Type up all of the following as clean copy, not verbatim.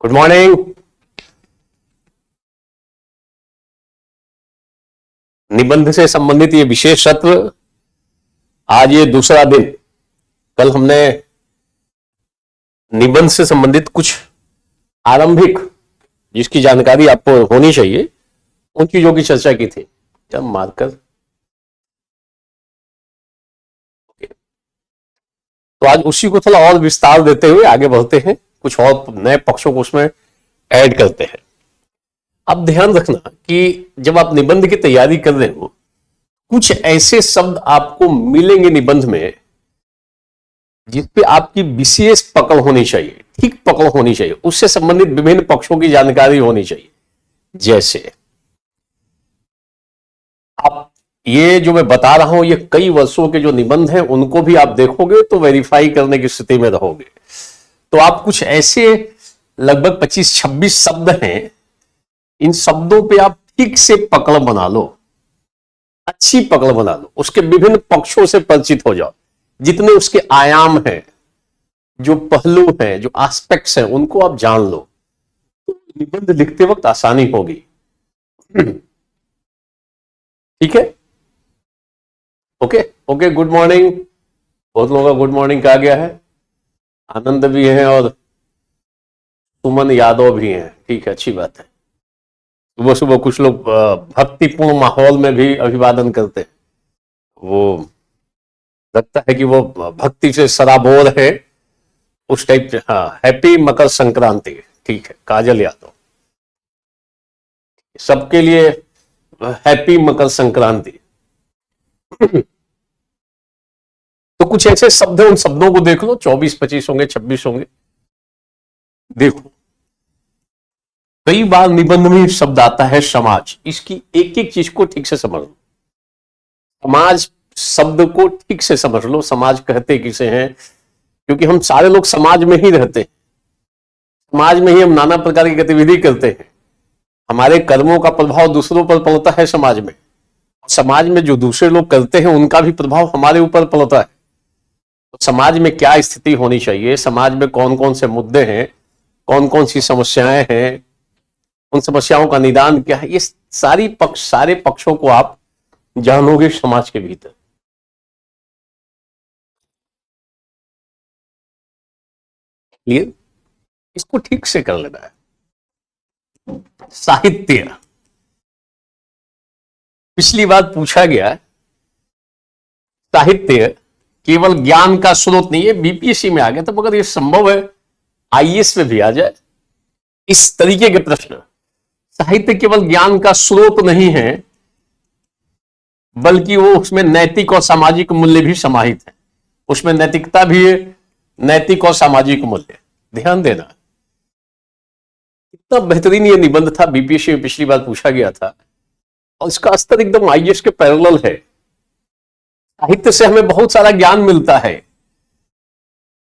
Good morning. निबंध से संबंधित ये विशेष सत्र, आज ये दूसरा दिन। कल हमने निबंध से संबंधित कुछ आरंभिक, जिसकी जानकारी आपको होनी चाहिए, उन चीजों की चर्चा की थी। जब मार्कर, तो आज उसी को थोड़ा और विस्तार देते हुए आगे बढ़ते हैं, कुछ और नए पक्षों को उसमें ऐड करते हैं। अब ध्यान रखना कि जब आप निबंध की तैयारी कर रहे हो, कुछ ऐसे शब्द आपको मिलेंगे निबंध में जिसपे आपकी विशेष पकड़ होनी चाहिए, ठीक पकड़ होनी चाहिए, उससे संबंधित विभिन्न पक्षों की जानकारी होनी चाहिए। जैसे आप ये जो मैं बता रहा हूं, ये कई वर्षों के जो निबंध हैं उनको भी आप देखोगे तो वेरीफाई करने की स्थिति में रहोगे। तो आप कुछ ऐसे लगभग 25-26 शब्द हैं, इन शब्दों पे आप ठीक से पकड़ बना लो, अच्छी पकड़ बना लो, उसके विभिन्न पक्षों से परिचित हो जाओ। जितने उसके आयाम हैं, जो पहलू हैं, जो एस्पेक्ट्स हैं, उनको आप जान लो तो निबंध लिखते वक्त आसानी होगी। ठीक है? Okay okay. Good morning. बहुत लोगों का गुड मॉर्निंग कहा गया है। आनंद भी है और सुमन यादव भी हैं। ठीक है, अच्छी बात है। सुबह सुबह कुछ लोग भक्तिपूर्ण माहौल में भी अभिवादन करते हैं। वो लगता है कि वो भक्ति से सराबोर है, उस टाइप से। हाँ, हैप्पी मकर संक्रांति। ठीक है, काजल यादव, सबके लिए हैप्पी मकर संक्रांति। तो कुछ ऐसे शब्द हैं, उन शब्दों को देख लो। 24-25 होंगे, 26 होंगे। देखो, कई बार निबंध में शब्द आता है समाज। इसकी एक एक चीज को ठीक से समझ लो। समाज शब्द को ठीक से समझ लो। समाज कहते किसे हैं? क्योंकि हम सारे लोग समाज में ही रहते हैं, समाज में ही हम नाना प्रकार की गतिविधि करते हैं। हमारे कर्मों का प्रभाव दूसरों पर पड़ता है समाज में। समाज में जो दूसरे लोग करते हैं उनका भी प्रभाव हमारे ऊपर पड़ता है। तो समाज में क्या स्थिति होनी चाहिए, समाज में कौन कौन से मुद्दे हैं, कौन कौन सी समस्याएं हैं, उन समस्याओं का निदान क्या है, ये सारे पक्षों को आप जानोगे समाज के भीतर। क्लियर? इसको ठीक से कर लेना है। साहित्य, पिछली बार पूछा गया, साहित्य केवल ज्ञान का स्रोत नहीं है। बीपीएससी में आ गया, तो अगर ये संभव है आईएएस में भी आ जाए इस तरीके के प्रश्न। साहित्य केवल ज्ञान का स्रोत नहीं है, बल्कि वो उसमें नैतिक और सामाजिक मूल्य भी समाहित है। उसमें नैतिकता भी है, नैतिक और सामाजिक मूल्य। ध्यान देना, इतना बेहतरीन ये निबंध था, बीपीएससी में पिछली बार पूछा गया था, और इसका स्तर एकदम आईएएस के पैरेलल है। साहित्य से हमें बहुत सारा ज्ञान मिलता है,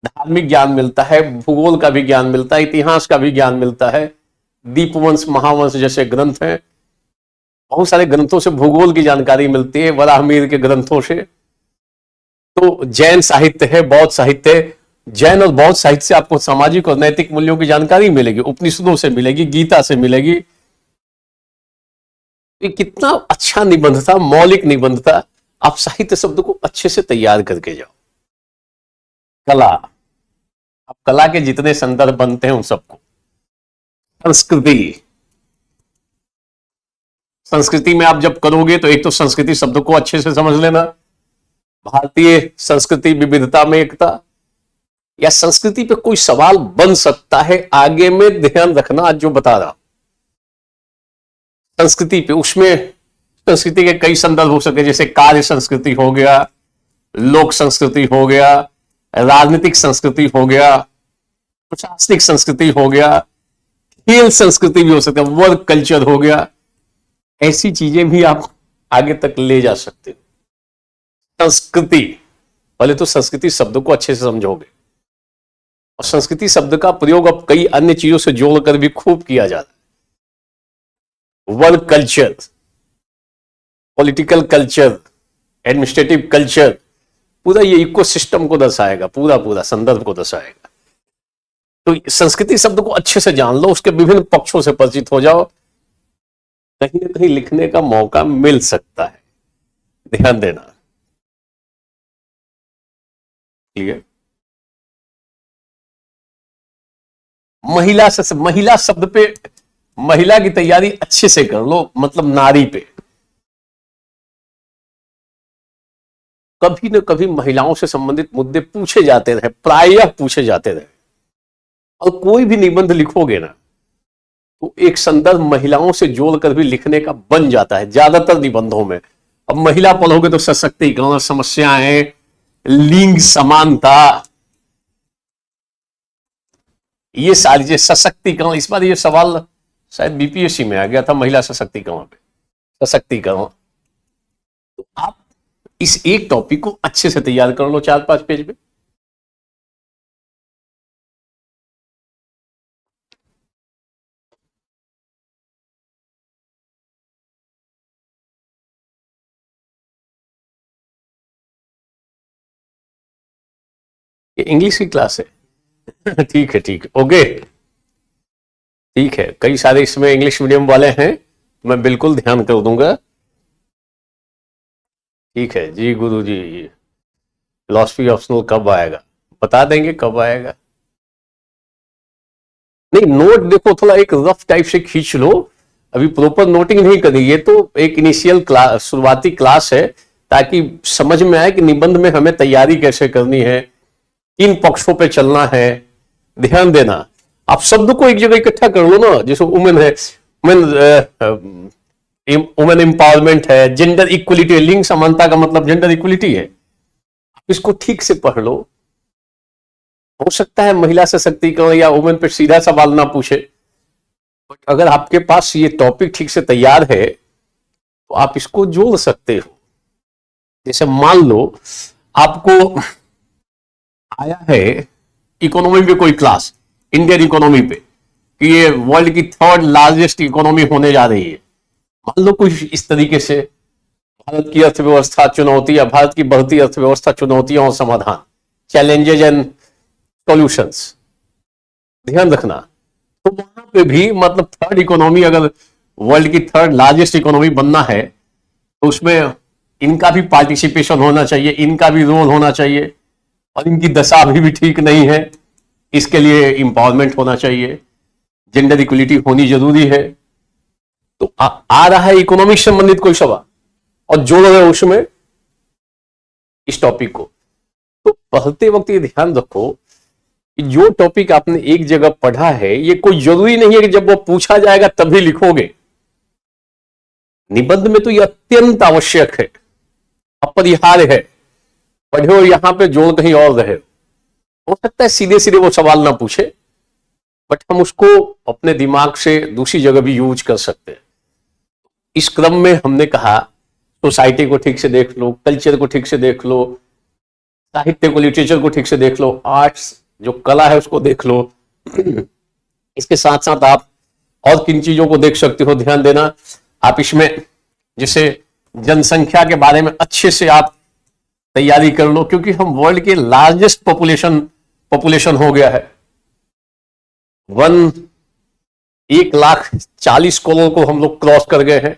धार्मिक ज्ञान मिलता है, भूगोल का भी ज्ञान मिलता है, इतिहास का भी ज्ञान मिलता है। दीपवंश, महावंश जैसे ग्रंथ हैं, बहुत सारे ग्रंथों से भूगोल की जानकारी मिलती है, वराहमिहिर के ग्रंथों से। तो जैन साहित्य है, बौद्ध साहित्य, जैन और बौद्ध साहित्य से आपको सामाजिक और नैतिक मूल्यों की जानकारी मिलेगी, उपनिषदों से मिलेगी, गीता से मिलेगी। ये कितना अच्छा निबंध था, मौलिक निबंध था। आप साहित्य शब्द को अच्छे से तैयार करके जाओ। कला, अब कला के जितने संदर्भ बनते हैं उन सबको। संस्कृति, संस्कृति में आप जब करोगे तो एक तो संस्कृति शब्द को अच्छे से समझ लेना। भारतीय संस्कृति विविधता में एकता, या संस्कृति पे कोई सवाल बन सकता है आगे में, ध्यान रखना आज जो बता रहा। संस्कृति पे, उसमें संस्कृति के कई संदर्भ हो सके, जैसे कार्य संस्कृति हो गया, लोक संस्कृति हो गया, राजनीतिक संस्कृति हो गया, प्रशासनिक संस्कृति हो गया, खेल संस्कृति भी हो सकता है, वर्क कल्चर हो गया। ऐसी चीजें भी आप आगे तक ले जा सकते हो। संस्कृति, पहले तो संस्कृति शब्द को अच्छे से समझोगे, और संस्कृति शब्द का प्रयोग अब कई अन्य चीजों से जोड़कर भी खूब किया जाता है। Work culture, political culture, administrative culture, पूरा ये इकोसिस्टम को दर्शाएगा, पूरा संदर्भ को दर्शाएगा। तो संस्कृति शब्द को अच्छे से जान लो, उसके विभिन्न पक्षों से परिचित हो जाओ, कहीं ना कहीं लिखने का मौका मिल सकता है। ध्यान देना। क्लियर। महिला शब्द पे, महिला की तैयारी अच्छे से कर लो, मतलब नारी पे। कभी न कभी महिलाओं से संबंधित मुद्दे पूछे जाते रहे, प्रायः पूछे जाते रहे, और कोई भी निबंध लिखोगे ना तो एक संदर्भ महिलाओं से जोड़कर भी लिखने का बन जाता है ज्यादातर निबंधों में। अब महिला पढ़ोगे तो सशक्तिकरण, समस्याएं, लिंग समानता, ये सारी चीजें, सशक्तिकरण, इस बार ये सवाल शायद बीपीएससी में आ गया था, महिला सशक्तिकरण पे, सशक्तिकरण। तो आप इस एक टॉपिक को अच्छे से तैयार कर लो 4-5 पेज में। ये इंग्लिश की क्लास है। ठीक है, ठीक है, ओके, ठीक है। कई सारे इसमें इंग्लिश मीडियम वाले हैं, मैं बिल्कुल ध्यान कर दूंगा। ठीक है जी गुरु जी। फिलॉसफी ऑप्शनल कब आएगा? बता देंगे कब आएगा। नहीं, नोट देखो थोड़ा एक रफ टाइप से खींच लो, अभी प्रॉपर नोटिंग नहीं करी, ये तो एक इनिशियल क्लास, शुरुआती क्लास है, ताकि समझ में आए कि निबंध में हमें तैयारी कैसे करनी है, किन पक्षों पे चलना है। ध्यान देना। आप शब्द को एक जगह इकट्ठा कर लो ना, जैसे वुमेन है, वुमेन एम्पावरमेंट है, जेंडर इक्वलिटी है, लिंग समानता का मतलब जेंडर इक्वलिटी है। इसको ठीक से पढ़ लो। हो सकता है महिला सशक्तिकरण या वुमेन पे सीधा सवाल ना पूछे, बट अगर आपके पास ये टॉपिक ठीक से तैयार है तो आप इसको जोड़ सकते हो। जैसे मान लो आपको आया है इकोनॉमी पे कोई क्लास, इंडियन इकोनॉमी पे, कि ये वर्ल्ड की 3rd लार्जेस्ट इकोनॉमी होने जा रही है, मान लो कुछ इस तरीके से, भारत की अर्थव्यवस्था चुनौतियां, भारत की बढ़ती अर्थव्यवस्था चुनौतियां और समाधान, चैलेंजेज एंड सॉल्यूशंस। ध्यान रखना। तो वहां पे भी मतलब 3rd इकोनॉमी, अगर वर्ल्ड की 3rd लार्जेस्ट इकोनॉमी बनना है तो उसमें इनका भी पार्टिसिपेशन होना चाहिए, इनका भी रोल होना चाहिए, और इनकी दशा अभी भी ठीक नहीं है, इसके लिए इंपावरमेंट होना चाहिए, जेंडर इक्वलिटी होनी जरूरी है। तो आ रहा है इकोनॉमिक से संबंधित कोई सवाल और जोड़ रहे हो उसमें इस टॉपिक को, तो पढ़ते वक्त ये ध्यान रखो कि जो टॉपिक आपने एक जगह पढ़ा है, ये कोई जरूरी नहीं है कि जब वो पूछा जाएगा तभी लिखोगे। निबंध में तो ये अत्यंत आवश्यक है, अपरिहार्य है। पढ़े हो यहां पे, जोड़ कहीं और रहे। हो सकता है सीधे सीधे वो सवाल ना पूछे, बट हम उसको अपने दिमाग से दूसरी जगह भी यूज कर सकते हैं। इस क्रम में हमने कहा सोसाइटी को ठीक से देख लो, कल्चर को ठीक से देख लो, साहित्य को, लिटरेचर को ठीक से देख लो, आर्ट्स जो कला है उसको देख लो। इसके साथ साथ आप और किन चीजों को देख सकते हो, ध्यान देना। आप इसमें जैसे जनसंख्या के बारे में अच्छे से आप तैयारी कर लो, क्योंकि हम वर्ल्ड के लार्जेस्ट पॉपुलेशन हो गया है। 1,40 करोड़ को हम लोग क्रॉस कर गए हैं।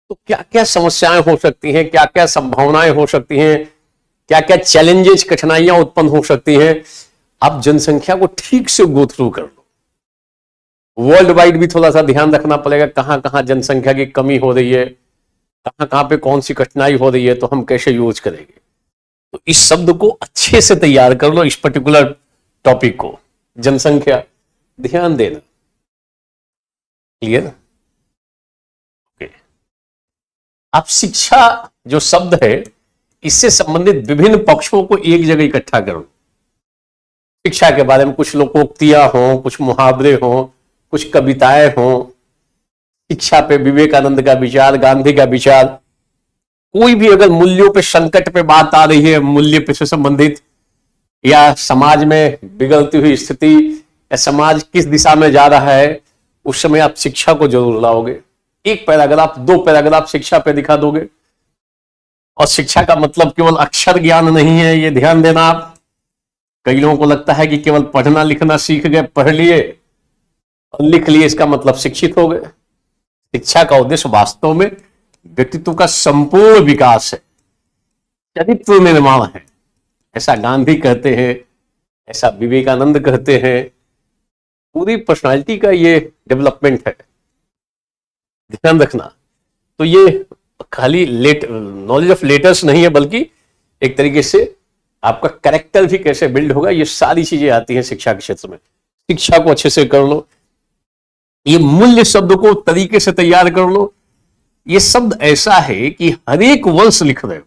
तो क्या क्या समस्याएं हो सकती हैं, क्या क्या संभावनाएं हो सकती हैं, क्या क्या चैलेंजेस, कठिनाइयां उत्पन्न हो सकती हैं, आप जनसंख्या को ठीक से गो थ्रू कर लो। वर्ल्ड वाइड भी थोड़ा सा ध्यान रखना पड़ेगा, कहां कहां जनसंख्या की कमी हो रही है, कहां कहां पे कौन सी कठिनाई हो रही है, तो हम कैसे यूज करेंगे। तो इस शब्द को अच्छे से तैयार कर लो, इस पर्टिकुलर टॉपिक को, जनसंख्या। ध्यान देना। क्लियर? ओके। आप शिक्षा जो शब्द है, इससे संबंधित विभिन्न पक्षों को एक जगह इकट्ठा करो। शिक्षा के बारे में कुछ लोकोक्तियां हो, कुछ मुहावरे हो, कुछ कविताएं हो, शिक्षा पे विवेकानंद का विचार, गांधी का विचार, कोई भी अगर मूल्यों पे संकट पे बात आ रही है, मूल्य पे से संबंधित, या समाज में बिगड़ती हुई स्थिति, या समाज किस दिशा में जा रहा है, उस समय आप शिक्षा को जरूर लाओगे। एक पैराग्राफ, 2 पैराग्राफ शिक्षा पे दिखा दोगे। और शिक्षा का मतलब केवल अक्षर ज्ञान नहीं है, ये ध्यान देना आप। कई लोगों को लगता है कि केवल पढ़ना लिखना सीख गए, पढ़ लिए और लिख लिए, इसका मतलब शिक्षित हो गए। शिक्षा का उद्देश्य वास्तव में व्यक्तित्व का संपूर्ण विकास है, चरित्र निर्माण है। ऐसा गांधी कहते हैं, ऐसा विवेकानंद कहते हैं। पूरी पर्सनालिटी का ये डेवलपमेंट है, ध्यान रखना। तो ये खाली नॉलेज ऑफ लेटर्स नहीं है, बल्कि एक तरीके से आपका कैरेक्टर भी कैसे बिल्ड होगा, ये सारी चीजें आती हैं शिक्षा के क्षेत्र में। शिक्षा को अच्छे से कर लो, ये मूल्य शब्द को तरीके से तैयार कर लो। ये शब्द ऐसा है कि हर एक वर्ष लिख रहे हो,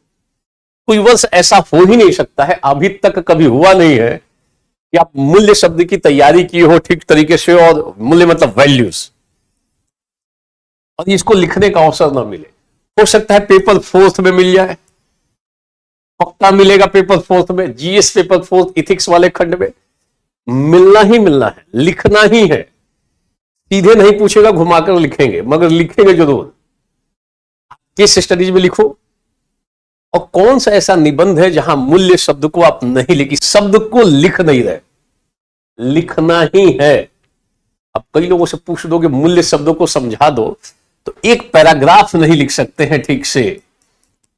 कोई वर्ष ऐसा हो ही नहीं सकता है, अभी तक कभी हुआ नहीं है कि आप मूल्य शब्द की तैयारी की हो ठीक तरीके से, और मूल्य मतलब वैल्यूज, और इसको लिखने का अवसर ना मिले। हो सकता है पेपर फोर्थ में मिल जाए, पक्का मिलेगा पेपर फोर्थ में, जीएस पेपर फोर्थ इथिक्स वाले खंड में मिलना ही मिलना है, लिखना ही है। सीधे नहीं पूछेगा, घुमाकर लिखेंगे, मगर लिखेंगे जरूर। किस स्टडीज में लिखो, और कौन सा ऐसा निबंध है जहां मूल्य शब्द को आप नहीं लिखी, शब्द को लिख नहीं रहे, लिखना ही है। अब कई लोगों से पूछ दोगे मूल्य शब्दों को समझा दो, तो एक पैराग्राफ नहीं लिख सकते हैं ठीक से,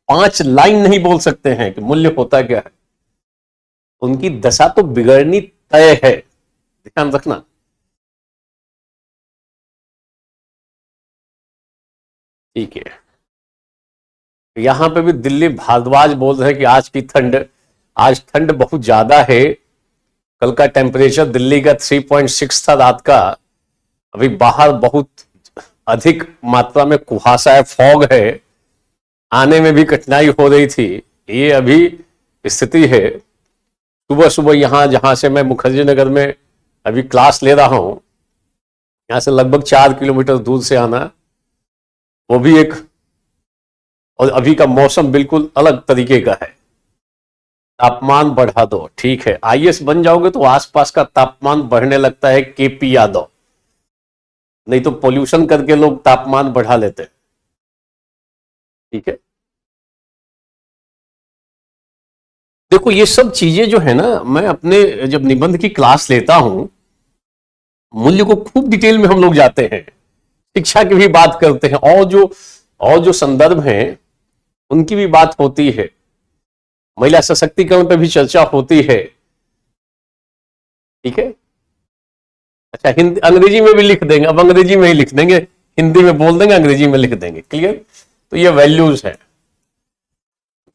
5 लाइन नहीं बोल सकते हैं कि मूल्य होता क्या है। उनकी दशा तो बिगड़नी तय है, ध्यान रखना। ठीक है, यहां पे भी दिल्ली भारद्वाज बोल रहे हैं कि आज ठंड बहुत ज्यादा है। कल का टेम्परेचर दिल्ली का 3.6 था रात का। अभी बाहर बहुत अधिक मात्रा में कुहासा है, फॉग है, आने में भी कठिनाई हो रही थी। ये अभी स्थिति है। सुबह सुबह यहाँ जहां से मैं मुखर्जी नगर में अभी क्लास ले रहा हूं, यहां से लगभग 4 किलोमीटर दूर से आना, वो भी एक, और अभी का मौसम बिल्कुल अलग तरीके का है। तापमान बढ़ा दो, ठीक है, आईएएस बन जाओगे तो आसपास का तापमान बढ़ने लगता है, केपी यादव। नहीं तो पोल्यूशन करके लोग तापमान बढ़ा लेते हैं, ठीक है। देखो ये सब चीजें जो है ना, मैं अपने जब निबंध की क्लास लेता हूं, मूल्य को खूब डिटेल में हम लोग जाते हैं, शिक्षा की भी बात करते हैं, और जो संदर्भ हैं उनकी भी बात होती है, महिला सशक्तिकरण पे भी चर्चा होती है, ठीक है। अच्छा, हिंदी अंग्रेजी में भी लिख देंगे, अब अंग्रेजी में ही लिख देंगे, हिंदी में बोल देंगे, अंग्रेजी में लिख देंगे, क्लियर। तो ये वैल्यूज है,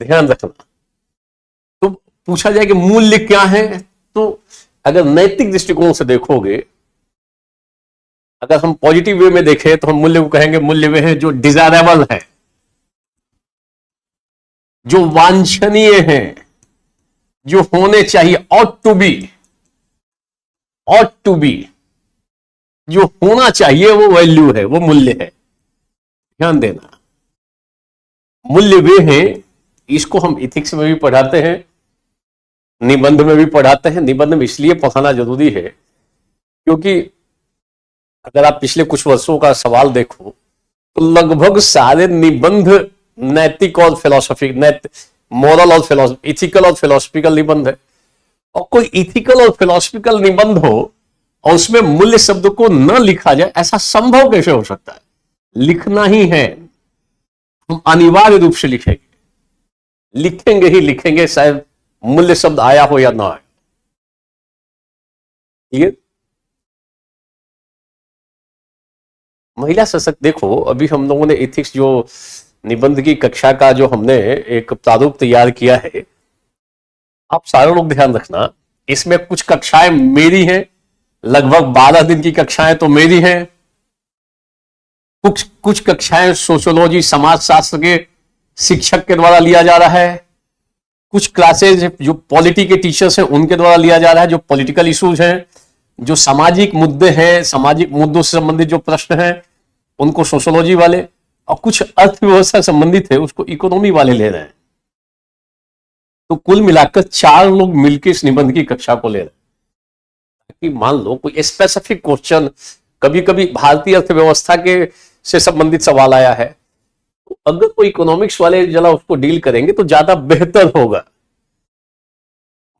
ध्यान रखना। तो पूछा जाए कि मूल्य क्या है, तो अगर नैतिक दृष्टिकोण से देखोगे, अगर हम पॉजिटिव वे में देखें तो हम मूल्य को कहेंगे, मूल्य वे है जो डिजायरेबल है, जो वांछनीय है, जो होने चाहिए, ऑट टू बी, जो होना चाहिए वो वैल्यू है, वो मूल्य है, ध्यान देना। मूल्य वे हैं, इसको हम इथिक्स में भी पढ़ाते हैं, निबंध में भी पढ़ाते हैं। निबंध में इसलिए पढ़ाना जरूरी है क्योंकि अगर आप पिछले कुछ वर्षों का सवाल देखो तो लगभग सारे निबंध नैतिक और फिलोसफी, मोरल और फिलोसफी, इथिकल और फिलोसफिकल निबंध है। और कोई इथिकल और फिलोसफिकल निबंध हो और उसमें मूल्य शब्द को न लिखा जाए, ऐसा संभव कैसे हो सकता है? लिखना ही है, हम अनिवार्य रूप से लिखेंगे, लिखेंगे ही लिखेंगे, शायद मूल्य शब्द आया हो या ना आए, ठीक है। महिला सशक्त, देखो अभी हम लोगों ने एथिक्स जो निबंध की कक्षा का जो हमने एक प्रारूप तैयार किया है, आप सारे लोग ध्यान रखना, इसमें कुछ कक्षाएं मेरी हैं, लगभग 12 दिन की कक्षाएं तो मेरी हैं, कुछ कक्षाएं सोशियोलॉजी समाज शास्त्र के शिक्षक के द्वारा लिया जा रहा है, कुछ क्लासेज जो पॉलिटी के टीचर्स हैं उनके द्वारा लिया जा रहा है, जो पॉलिटिकल इश्यूज हैं, जो सामाजिक मुद्दे हैं, सामाजिक मुद्दों से संबंधित जो प्रश्न हैं उनको सोशियोलॉजी वाले, और कुछ अर्थव्यवस्था संबंधित है उसको इकोनॉमी वाले ले रहे हैं। तो कुल मिलाकर 4 लोग मिलकर इस निबंध की कक्षा को ले रहे हैं, ताकि मान लो कोई स्पेसिफिक क्वेश्चन, कभी कभी भारतीय अर्थव्यवस्था के से संबंधित सवाल आया है, तो अगर कोई इकोनॉमिक्स वाले जरा उसको डील करेंगे तो ज्यादा बेहतर होगा।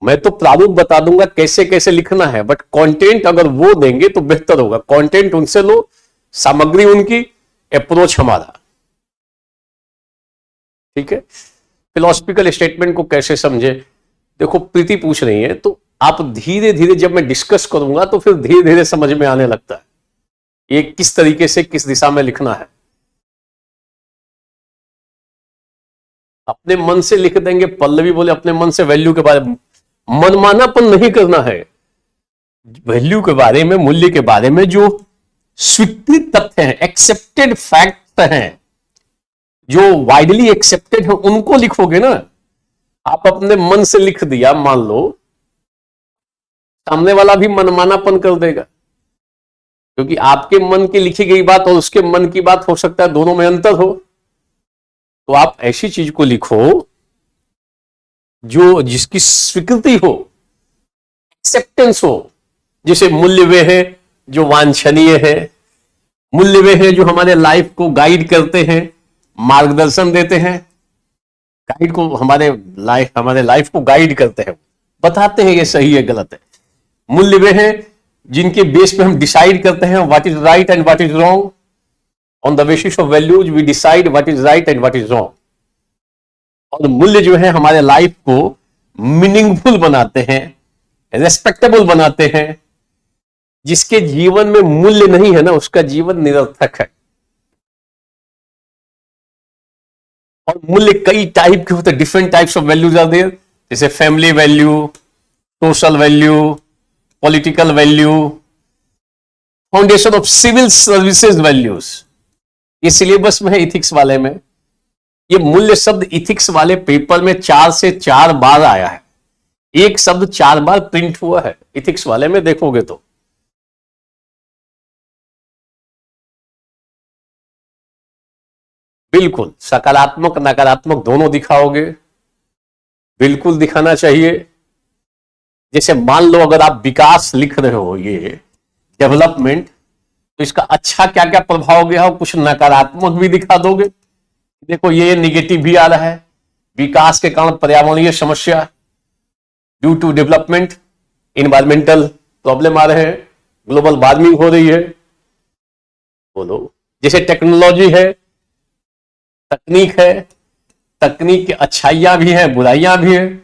मैं तो प्रारूप बता दूंगा कैसे कैसे लिखना है, बट कंटेंट अगर वो देंगे तो बेहतर होगा। कंटेंट उनसे लो, सामग्री उनकी, अप्रोच हमारा। ठीक है। फिलोसफिकल स्टेटमेंट को कैसे समझे, देखो प्रीति पूछ रही है, तो आप धीरे धीरे जब मैं डिस्कस करूंगा तो फिर धीरे धीरे समझ में आने लगता है ये किस तरीके से किस दिशा में लिखना है। अपने मन से लिख देंगे, पल्लवी बोले अपने मन से वैल्यू के बारे में, मनमानापन नहीं करना है। वैल्यू के बारे में, मूल्य के बारे में जो स्वीकृत तथ्य हैं, एक्सेप्टेड फैक्ट हैं, जो वाइडली एक्सेप्टेड है, उनको लिखोगे ना। आप अपने मन से लिख दिया, मान लो सामने वाला भी मनमानापन कर देगा, क्योंकि आपके मन की लिखी गई बात और उसके मन की बात हो सकता है दोनों में अंतर हो। तो आप ऐसी चीज को लिखो जो जिसकी स्वीकृति हो, एक्सेप्टेंस हो। जैसे मूल्य वे है जो वांछनीय है, मूल्य वे है जो हमारे लाइफ को गाइड करते हैं, मार्गदर्शन देते हैं, गाइड को हमारे लाइफ को गाइड करते हैं, बताते हैं ये सही है गलत है। मूल्य वे हैं जिनके बेस पे हम डिसाइड करते हैं what is right and what is wrong. On the basis of values we decide what is right and what is wrong. और मूल्य जो है हमारे लाइफ को मीनिंगफुल बनाते हैं, रेस्पेक्टेबल बनाते हैं। जिसके जीवन में मूल्य नहीं है ना, उसका जीवन निरर्थक है। और मूल्य कई टाइप के होते हैं, different types of values are there, जैसे family value, social value, political value, foundation of civil services values. ये सिलेबस में है इथिक्स वाले में। ये मूल्य शब्द इथिक्स वाले पेपर में 4 से 4 बार आया है। एक शब्द 4 बार प्रिंट हुआ है इथिक्स वाले में, देखोगे तो। बिल्कुल सकारात्मक नकारात्मक दोनों दिखाओगे, बिल्कुल दिखाना चाहिए। जैसे मान लो अगर आप विकास लिख रहे हो, ये डेवलपमेंट, तो इसका अच्छा क्या क्या प्रभाव गया हो, कुछ नकारात्मक भी दिखा दोगे। देखो ये निगेटिव भी आ रहा है, विकास के कारण पर्यावरणीय समस्या, due to development environmental problem आ रहे हैं, ग्लोबल वार्मिंग हो रही है। बोलो जैसे टेक्नोलॉजी है, तकनीक है, तकनीक की अच्छाइयां भी हैं, बुराइयां भी हैं।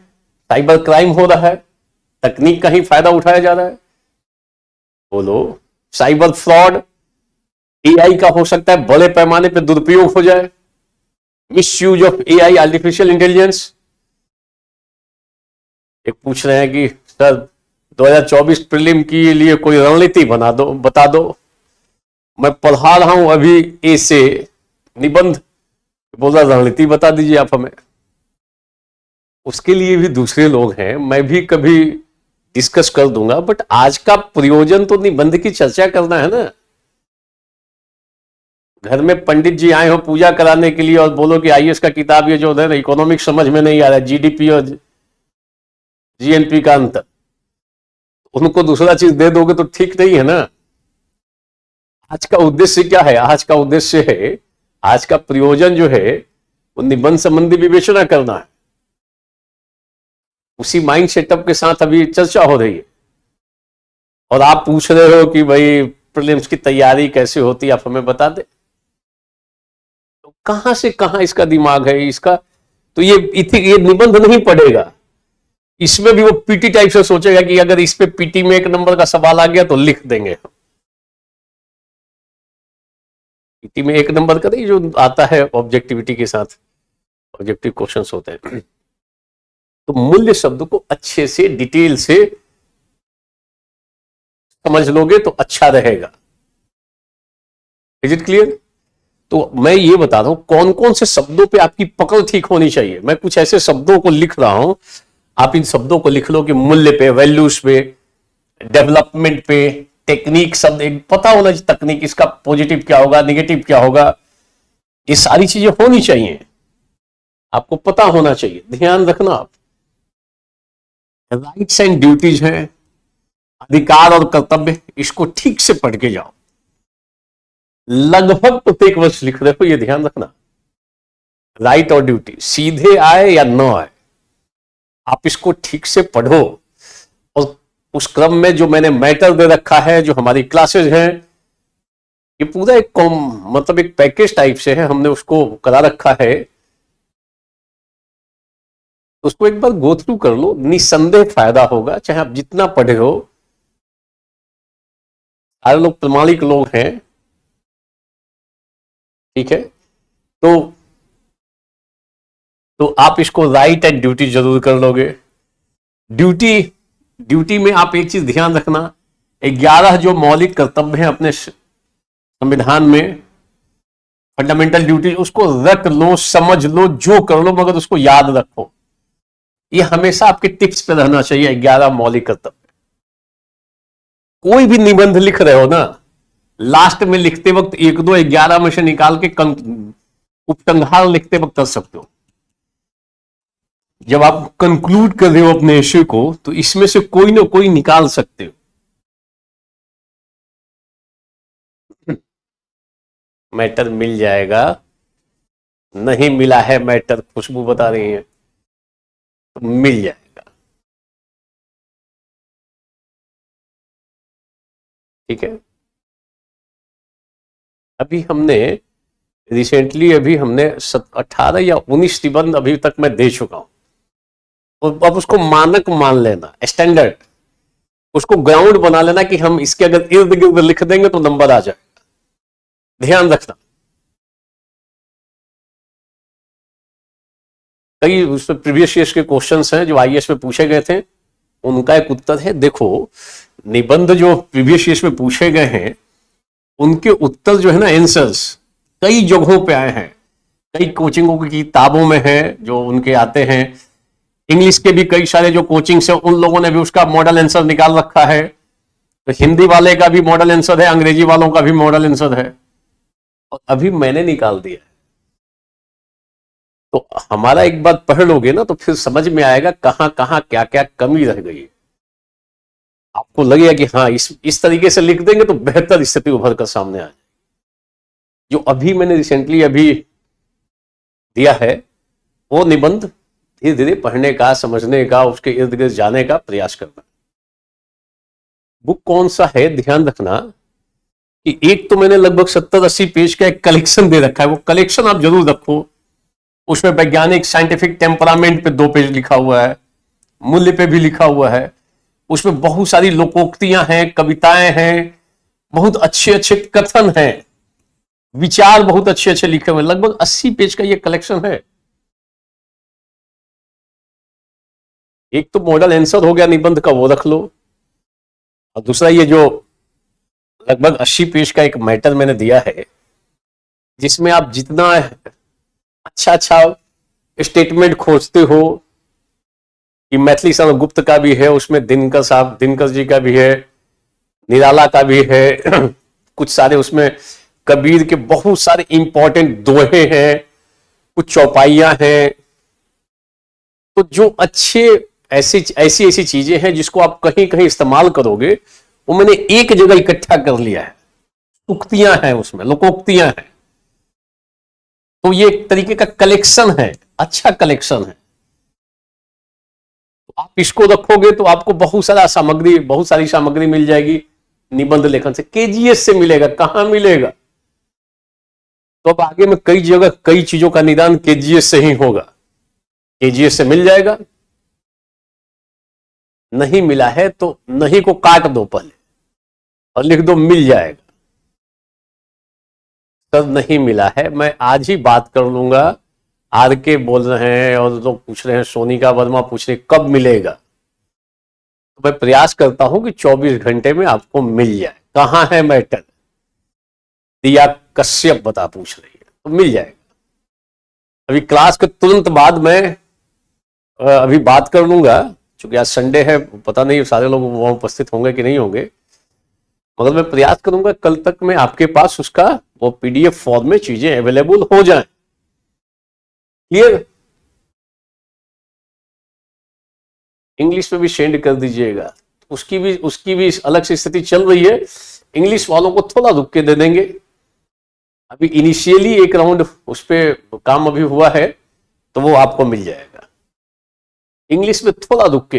साइबर क्राइम हो रहा है, तकनीक का ही फायदा उठाया जा रहा है। बोलो साइबर फ्रॉड, एआई का हो सकता है बड़े पैमाने पर दुरुपयोग हो जाए, misuse of AI, artificial intelligence. एक पूछ रहे हैं कि सर 2024 प्रीलिम के लिए कोई रणनीति बना दो, बता दो। मैं पढ़ा रहा हूं अभी ए से निबंध, बोला रणनीति बता दीजिए आप हमें। उसके लिए भी दूसरे लोग हैं, मैं भी कभी डिस्कस कर दूंगा, बट आज का प्रयोजन तो निबंध की चर्चा करना है ना। घर में पंडित जी आए हो पूजा कराने के लिए और बोलो कि आईएएस का किताब ये जो है ना, इकोनॉमिक्स समझ में नहीं आ रहा है, जीडीपी और जीएनपी का अंतर, उनको दूसरा चीज दे दोगे तो ठीक नहीं है ना। आज का उद्देश्य क्या है? आज का उद्देश्य है, आज का प्रयोजन जो है वो निबंध संबंधी विवेचना करना है। उसी माइंड सेटअप के साथ अभी चर्चा हो रही है। और आप पूछ रहे हो कि भाई प्रीलिम्स की तैयारी कैसे होती है, आप हमें बता दे। तो कहां से कहां इसका दिमाग है इसका। तो ये निबंध नहीं पढ़ेगा, इसमें भी वो पीटी टाइप से सोचेगा कि अगर इस पे पीटी में 1 नंबर का सवाल आ गया तो लिख देंगे। पीटी में 1 नंबर का नहीं, जो आता है ऑब्जेक्टिविटी के साथ, ऑब्जेक्टिव क्वेश्चंस होते हैं। तो मूल्य शब्द को अच्छे से डिटेल से समझ लोगे तो अच्छा रहेगा। Is it clear? तो मैं ये बता रहा हूं कौन कौन से शब्दों पे आपकी पकड़ ठीक होनी चाहिए। मैं कुछ ऐसे शब्दों को लिख रहा हूं, आप इन शब्दों को लिख लो कि मूल्य पे, वैल्यूज पे, डेवलपमेंट पे, टेक्निक शब्द एक पता होना चाहिए, तकनीक इसका पॉजिटिव क्या होगा, नेगेटिव क्या होगा, ये सारी चीजें होनी चाहिए, आपको पता होना चाहिए। ध्यान रखना आप, राइट्स एंड ड्यूटीज हैं, अधिकार और कर्तव्य, इसको ठीक से पढ़ के जाओ। लगभग प्रत्येक वर्ष लिख रहे हो, ये ध्यान रखना। राइट और ड्यूटी सीधे आए या न आए, आप इसको ठीक से पढ़ो, और उस क्रम में जो मैंने मैटर दे रखा है, जो हमारी क्लासेस हैं, ये पूरा एक मतलब एक पैकेज टाइप से है, हमने उसको करा रखा है। उसको एक बार गो थ्रू कर लो, निसंदेह फायदा होगा, चाहे आप जितना पढ़े हो। सारे लोग प्रामाणिक लोग हैं, ठीक है। तो आप इसको राइट एंड ड्यूटी जरूर कर लोगे। ड्यूटी ड्यूटी में आप एक चीज ध्यान रखना, 11 जो मौलिक कर्तव्य हैं अपने संविधान में, फंडामेंटल ड्यूटी, उसको रख लो, समझ लो, जो कर लो, मगर उसको याद रखो। ये हमेशा आपके टिप्स पे रहना चाहिए। 11 मौलिक कर्तव्य। कोई भी निबंध लिख रहे हो ना, लास्ट में लिखते वक्त एक दो 11 में से निकाल के उपसंहार लिखते वक्त कर सकते हो। जब आप कंक्लूड कर रहे हो अपने इश्यू को, तो इसमें से कोई ना कोई निकाल सकते हो। मैटर मिल जाएगा। नहीं मिला है मैटर, खुशबू बता रही है, तो मिल जाएगा। ठीक है। अभी हमने रिसेंटली 18 या 19 निबंध अभी तक मैं दे चुका हूं। अब उसको मानक मान लेना, स्टैंडर्ड, उसको ग्राउंड बना लेना कि हम इसके अगर इर्द गिर्द लिख देंगे तो नंबर आ जाएगा। ध्यान रखना, कई उसमें प्रीवियस ईयर्स के क्वेश्चंस हैं जो आईएएस में पूछे गए थे, उनका एक उत्तर है। देखो, निबंध जो प्रीवियस ईयर्स में पूछे गए हैं, उनके उत्तर जो है ना, आंसर्स कई जगहों पे आए हैं, कई कोचिंगों की किताबों में है जो उनके आते हैं। इंग्लिश के भी कई सारे जो कोचिंग्स है, उन लोगों ने भी उसका मॉडल आंसर निकाल रखा है। तो हिंदी वाले का भी मॉडल आंसर है, अंग्रेजी वालों का भी मॉडल आंसर है, और अभी मैंने निकाल दिया। तो हमारा एक बार पढ़ लोगे ना, तो फिर समझ में आएगा कहां कहां क्या क्या कमी रह गई है। आपको लगेगा कि हाँ, इस तरीके से लिख देंगे तो बेहतर स्थिति उभर कर सामने आ जाए। जो अभी मैंने रिसेंटली अभी दिया है, वो निबंध धीरे धीरे पढ़ने का, समझने का, उसके इर्द गिर्द जाने का प्रयास करना। बुक कौन सा है, ध्यान रखना कि एक तो मैंने लगभग 70-80 पेज का एक कलेक्शन दे रखा है, वो कलेक्शन आप जरूर रखो। उसमें वैज्ञानिक साइंटिफिक टेम्परामेंट पे 2 पेज लिखा हुआ है, मूल्य पे भी लिखा हुआ है। उसमें बहुत सारी लोकोक्तियां हैं, कविताएं हैं, बहुत अच्छे अच्छे कथन हैं, विचार बहुत अच्छे अच्छे लिखे हुए। लगभग 80 पेज का ये कलेक्शन है। एक तो मॉडल आंसर हो गया निबंध का, वो रख लो, और दूसरा ये जो लगभग 80 पेज का एक मैटर मैंने दिया है, जिसमें आप जितना अच्छा अच्छा स्टेटमेंट खोजते हो, कि मैथिली शरण गुप्त का भी है, उसमें दिनकर जी का भी है, निराला का भी है, कुछ सारे उसमें कबीर के बहुत सारे इंपॉर्टेंट दोहे हैं, कुछ चौपाइयां हैं। तो जो अच्छे ऐसी ऐसी चीजें हैं जिसको आप कहीं कहीं इस्तेमाल करोगे, वो मैंने एक जगह इकट्ठा कर लिया है। उक्तियां हैं उसमें, लोकोक्तियां हैं। तो ये एक तरीके का कलेक्शन है, अच्छा कलेक्शन है। आप इसको रखोगे तो आपको बहुत सारी सामग्री मिल जाएगी निबंध लेखन से। केजीएस से मिलेगा, कहां मिलेगा? तो अब आगे में कई जगह कई चीजों का निदान केजीएस से ही होगा। केजीएस से मिल जाएगा। नहीं मिला है तो नहीं को काट दो पहले और लिख दो मिल जाएगा। सर नहीं मिला है, मैं आज ही बात कर लूंगा। आर के बोल रहे हैं और लोग पूछ रहे हैं, सोनिका वर्मा पूछ रहे कब मिलेगा। तो मैं प्रयास करता हूं कि 24 घंटे में आपको मिल जाए। कहां है मैटर? दिया कश्यप बता पूछ रही है, तो मिल जाएगा। अभी क्लास के तुरंत बाद मैं अभी बात कर लूंगा, क्योंकि आज संडे है, पता नहीं सारे लोग वहां उपस्थित होंगे कि नहीं होंगे, मगर मैं प्रयास करूंगा कल तक में आपके पास उसका वो पीडीएफ फॉर्म में चीजें अवेलेबल हो जाएं। क्लियर? इंग्लिश में भी सेंड कर दीजिएगा। उसकी भी अलग से स्थिति चल रही है। इंग्लिश वालों को थोड़ा रुक के दे देंगे। अभी इनिशियली एक राउंड उस पर काम अभी हुआ है, तो वो आपको मिल जाएगा। इंग्लिश में थोड़ा रुक के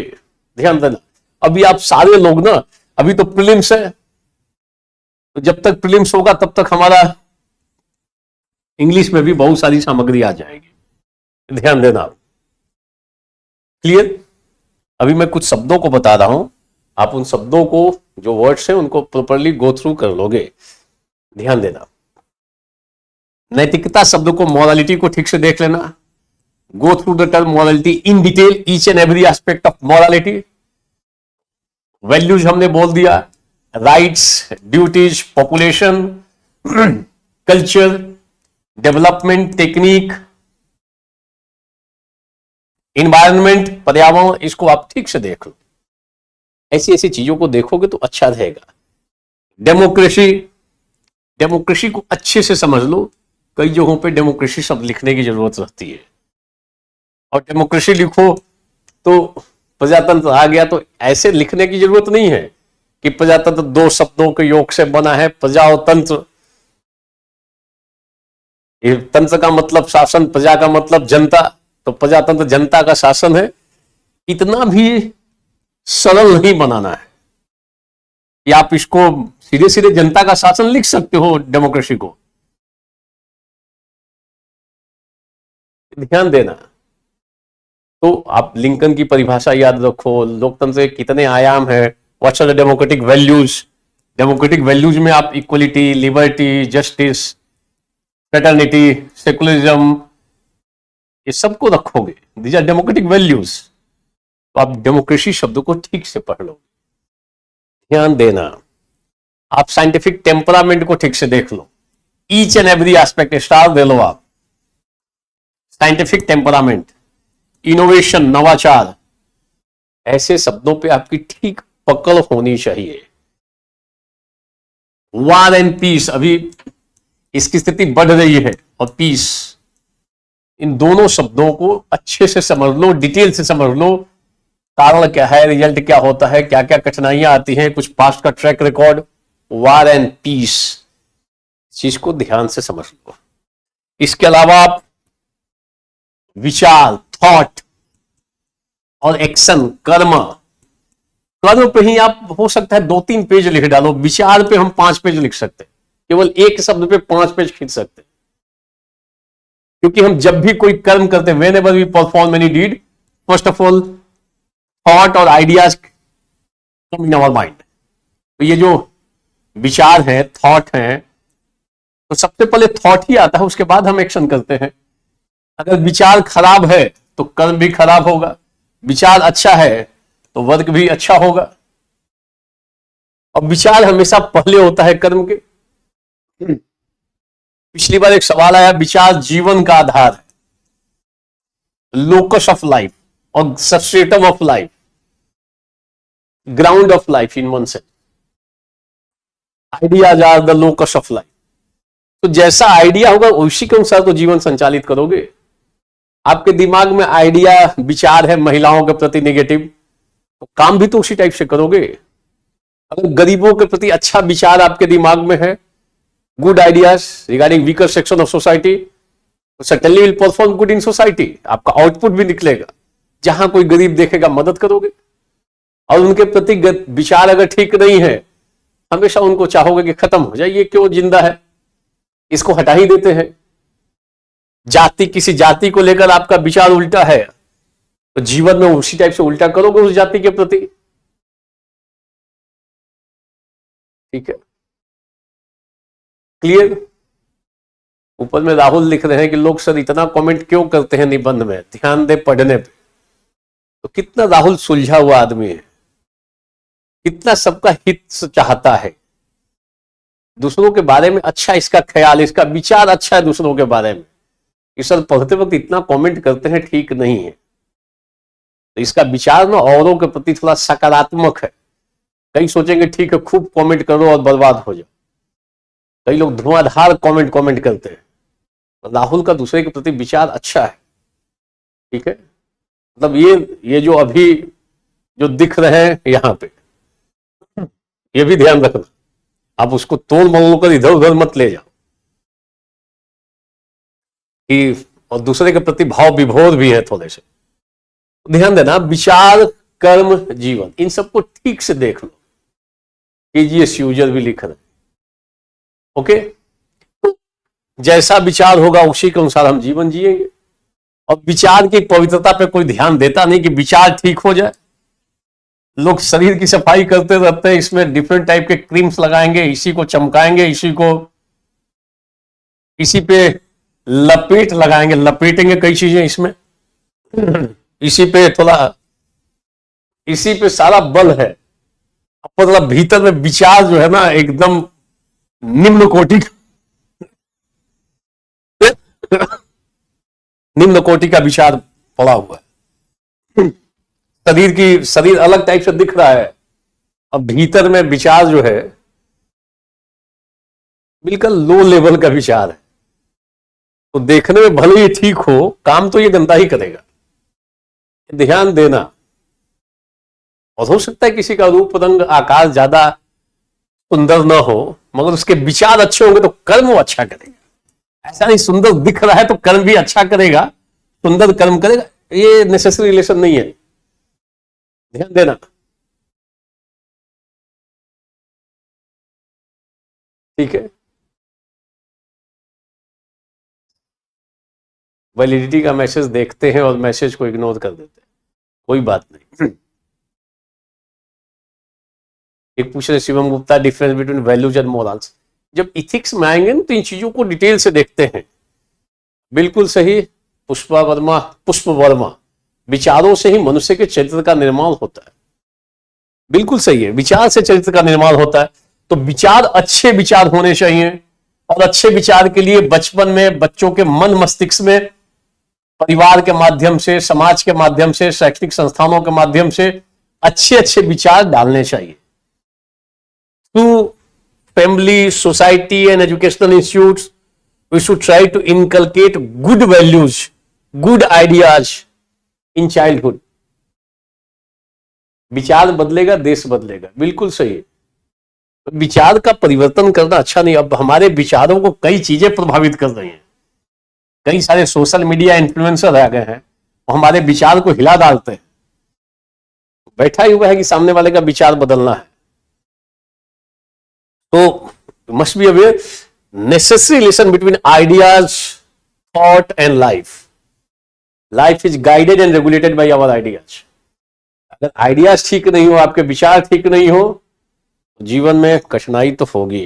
ध्यान देना। अभी आप सारे लोग ना, अभी तो प्रीलिम्स है, तो जब तक प्रीलिम्स होगा तब तक हमारा इंग्लिश में भी बहुत सारी सामग्री आ जाएगी, ध्यान देना। क्लियर? अभी मैं कुछ शब्दों को बता रहा हूं, आप उन शब्दों को, जो वर्ड्स हैं उनको प्रॉपरली गो थ्रू कर लोगे, ध्यान देना। नैतिकता शब्द को, मोरालिटी को ठीक से देख लेना। Go through the term morality in detail, each and every aspect of morality. Values हमने बोल दिया, rights, duties, population, culture, development, technique, environment, पर्यावरण, इसको आप ठीक से देख लो। ऐसी ऐसी चीजों को देखोगे तो अच्छा रहेगा। डेमोक्रेसी, डेमोक्रेसी को अच्छे से समझ लो। कई जगहों पे डेमोक्रेसी शब्द लिखने की जरूरत रहती है, और डेमोक्रेसी लिखो तो प्रजातंत्र आ गया, तो ऐसे लिखने की जरूरत नहीं है कि प्रजातंत्र दो शब्दों के योग से बना है, प्रजा और तंत्र। तंत्र का मतलब शासन, प्रजा का मतलब जनता, तो प्रजातंत्र जनता का शासन है। इतना भी सरल नहीं बनाना है कि आप इसको सीधे सीधे जनता का शासन लिख सकते हो डेमोक्रेसी को, ध्यान देना। तो आप लिंकन की परिभाषा याद रखो, लोकतंत्र के कितने आयाम है, what's are the democratic values. Democratic values में आप equality, liberty, justice, fraternity, secularism, ये सबको रखोगे, दीज आर डेमोक्रेटिक वैल्यूज। तो आप डेमोक्रेसी शब्द को ठीक से पढ़ लो, ध्यान देना। आप साइंटिफिक टेम्परामेंट को ठीक से देख लो, each and every aspect star दे लो आप। साइंटिफिक टेम्परामेंट, इनोवेशन, नवाचार, ऐसे शब्दों पे आपकी ठीक पकड़ होनी चाहिए। वार एंड पीस, अभी इसकी स्थिति बढ़ रही है, और पीस, इन दोनों शब्दों को अच्छे से समझ लो, डिटेल से समझ लो। कारण क्या है, रिजल्ट क्या होता है, क्या क्या कठिनाइयां आती हैं, कुछ पास्ट का track record, war and peace, चीज को ध्यान से समझ लो। इसके अलावा आप विचार, थॉट और एक्शन, कर्म, कर्म पे ही आप हो सकता है 2-3 पेज लिख डालो, विचार पे हम 5 पेज लिख सकते हैं, केवल एक शब्द पे 5 पेज खींच सकते हैं। क्योंकि हम जब भी कोई कर्म करते हैं, whenever we perform any deed, first of all thought और ideas come in our mind. तो ये जो विचार है, थॉट है, तो सबसे पहले थॉट ही आता है, उसके बाद हम एक्शन करते हैं। अगर विचार खराब है तो कर्म भी खराब होगा, विचार अच्छा है तो वर्क भी अच्छा होगा। और विचार हमेशा पहले होता है कर्म के। पिछली बार एक सवाल आया, विचार जीवन का आधार है, लोकस ऑफ लाइफ और substratum of life, ground of life in one sense. Ideas are the locus of life. तो जैसा आइडिया होगा उसी के अनुसार तो जीवन संचालित करोगे। आपके दिमाग में आइडिया, विचार है महिलाओं के प्रति नेगेटिव, तो काम भी तो उसी टाइप से करोगे। अगर गरीबों के प्रति अच्छा विचार आपके दिमाग में है, good ideas regarding weaker section of society, तो certainly will perform good in society, आपका आउटपुट भी निकलेगा। जहां कोई गरीब देखेगा मदद करोगे। और उनके प्रति विचार अगर ठीक नहीं है, हमेशा उनको चाहोगे कि खत्म हो जाए, ये क्यों जिंदा है, इसको हटा ही देते हैं। जाति, किसी जाति को लेकर आपका विचार उल्टा है, तो जीवन में उसी टाइप से उल्टा करोगे उस जाति के प्रति। ठीक है, क्लियर? ऊपर में राहुल लिख रहे हैं कि लोग सर इतना कमेंट क्यों करते हैं निबंध में, ध्यान दे पढ़ने पे। तो कितना राहुल सुलझा हुआ आदमी है, कितना सबका हित चाहता है, दूसरों के बारे में अच्छा इसका ख्याल, इसका विचार अच्छा है दूसरों के बारे में। इस सब पढ़ते वक्त इतना कमेंट करते हैं, ठीक नहीं है। तो इसका विचार ना औरों के प्रति थोड़ा सकारात्मक है। कई सोचेंगे ठीक है खूब कमेंट करो और बर्बाद हो जाओ, कई लोग धुआंधार कमेंट करते हैं। तो राहुल का दूसरे के प्रति विचार अच्छा है, ठीक है। मतलब ये जो अभी जो दिख रहे हैं यहां पे, ये भी ध्यान रखना, आप उसको तोड़ मरोड़ कर इधर उधर मत ले जाओ कि, और दूसरे के प्रति भाव विभोर भी है थोड़े से। ध्यान देना, विचार, कर्म, जीवन, इन सबको ठीक से देख लो। केजीएस यूजर भी लिख रहे हैं। ओके, जैसा विचार होगा उसी के अनुसार हम जीवन जिएंगे। और विचार की पवित्रता पे कोई ध्यान देता नहीं कि विचार ठीक हो जाए। लोग शरीर की सफाई करते रहते हैं, इसमें डिफरेंट टाइप के क्रीम्स लगाएंगे, इसी को चमकाएंगे, इसी पे लपेट लगाएंगे, लपेटेंगे कई चीजें इसमें, इसी पे थोड़ा, इसी पे सारा बल है। अब मतलब भीतर में विचार जो है ना एकदम निम्न कोटि निम्न कोटि का विचार पड़ा हुआ है। शरीर अलग टाइप से दिख रहा है, अब भीतर में विचार जो है बिल्कुल लो लेवल का विचार है। तो देखने में भले ही ठीक हो, काम तो ये गंदा ही करेगा। ध्यान देना। और हो सकता है किसी का रूप रंग आकार ज्यादा सुंदर ना हो, मगर उसके विचार अच्छे होंगे तो कर्म वो अच्छा करेगा। ऐसा नहीं सुंदर दिख रहा है तो कर्म भी अच्छा करेगा, सुंदर कर्म करेगा, ये नेसेसरी रिलेशन नहीं है। ध्यान देना। ठीक है, वैलिडिटी का मैसेज देखते हैं और मैसेज को इग्नोर कर देते हैं, कोई बात नहीं। एक पूछ रहे Shivam Gupta, difference between values and morals. जब इथिक्स में आएंगे ना तो इन चीजों को डिटेल से देखते हैं। बिल्कुल सही पुष्प वर्मा, विचारों से ही मनुष्य के चरित्र का निर्माण होता है। बिल्कुल सही है, विचार से चरित्र का निर्माण होता है। तो विचार, अच्छे विचार होने चाहिए, और अच्छे विचार के लिए बचपन में बच्चों के मन मस्तिष्क में परिवार के माध्यम से, समाज के माध्यम से, शैक्षणिक संस्थानों के माध्यम से अच्छे अच्छे विचार डालने चाहिए। Through family, society and educational institutes we should try to inculcate good values, good ideas in childhood. विचार बदलेगा देश बदलेगा, बिल्कुल सही है। विचार का परिवर्तन करना अच्छा नहीं। अब हमारे विचारों को कई चीजें प्रभावित कर रही हैं, कई सारे सोशल मीडिया इन्फ्लुएंसर आ गए हैं और हमारे विचार को हिला डालते हैं। बैठा ही हुआ है कि सामने वाले का विचार बदलना है, तो must be aware necessary relation between ideas, thought and life. Life is guided and regulated by our ideas. अगर आइडियाज ठीक नहीं हो, आपके विचार ठीक नहीं हो, जीवन में कठिनाई तो होगी।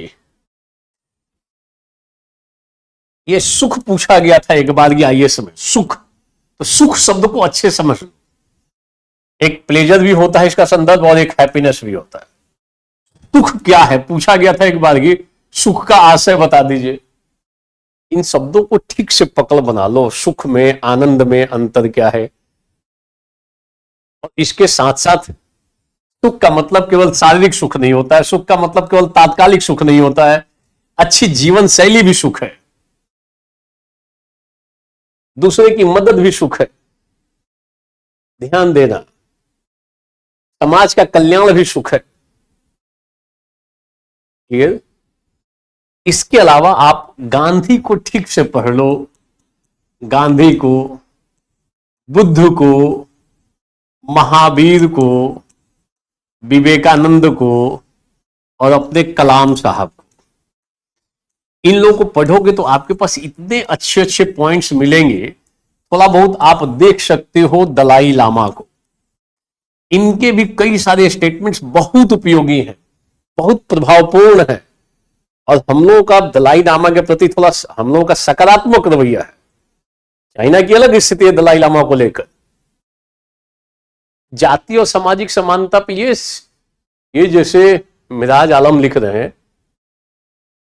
ये सुख पूछा गया था एक बार की आईएएस में, सुख। तो सुख शब्द को अच्छे समझ लो। एक प्लेजर भी होता है इसका संदर्भ, और एक हैप्पीनेस भी होता है। सुख क्या है पूछा गया था एक बार की, सुख का आशय बता दीजिए। इन शब्दों को ठीक से पकड़ बना लो। सुख में, आनंद में अंतर क्या है? और इसके साथ साथ सुख का मतलब केवल शारीरिक सुख नहीं होता है, सुख का मतलब केवल तात्कालिक सुख नहीं होता है, अच्छी जीवन शैली भी सुख है, दूसरे की मदद भी सुख है। ध्यान देना, समाज का कल्याण भी सुख है। क्लियर? इसके अलावा आप गांधी को ठीक से पढ़ लो, गांधी को, बुद्ध को, महावीर को, विवेकानंद को, और अपने कलाम साहब को। इन लोगों को पढ़ोगे तो आपके पास इतने अच्छे अच्छे पॉइंट्स मिलेंगे। थोड़ा बहुत आप देख सकते हो दलाई लामा को, इनके भी कई सारे स्टेटमेंट्स बहुत उपयोगी हैं, बहुत प्रभावपूर्ण है। और हम लोगों का दलाई लामा के प्रति थोड़ा, हम लोगों का सकारात्मक रवैया है। चाइना की अलग स्थिति है दलाई लामा को लेकर। जाति और सामाजिक समानता पे ये जैसे मिराज आलम लिख रहे हैं,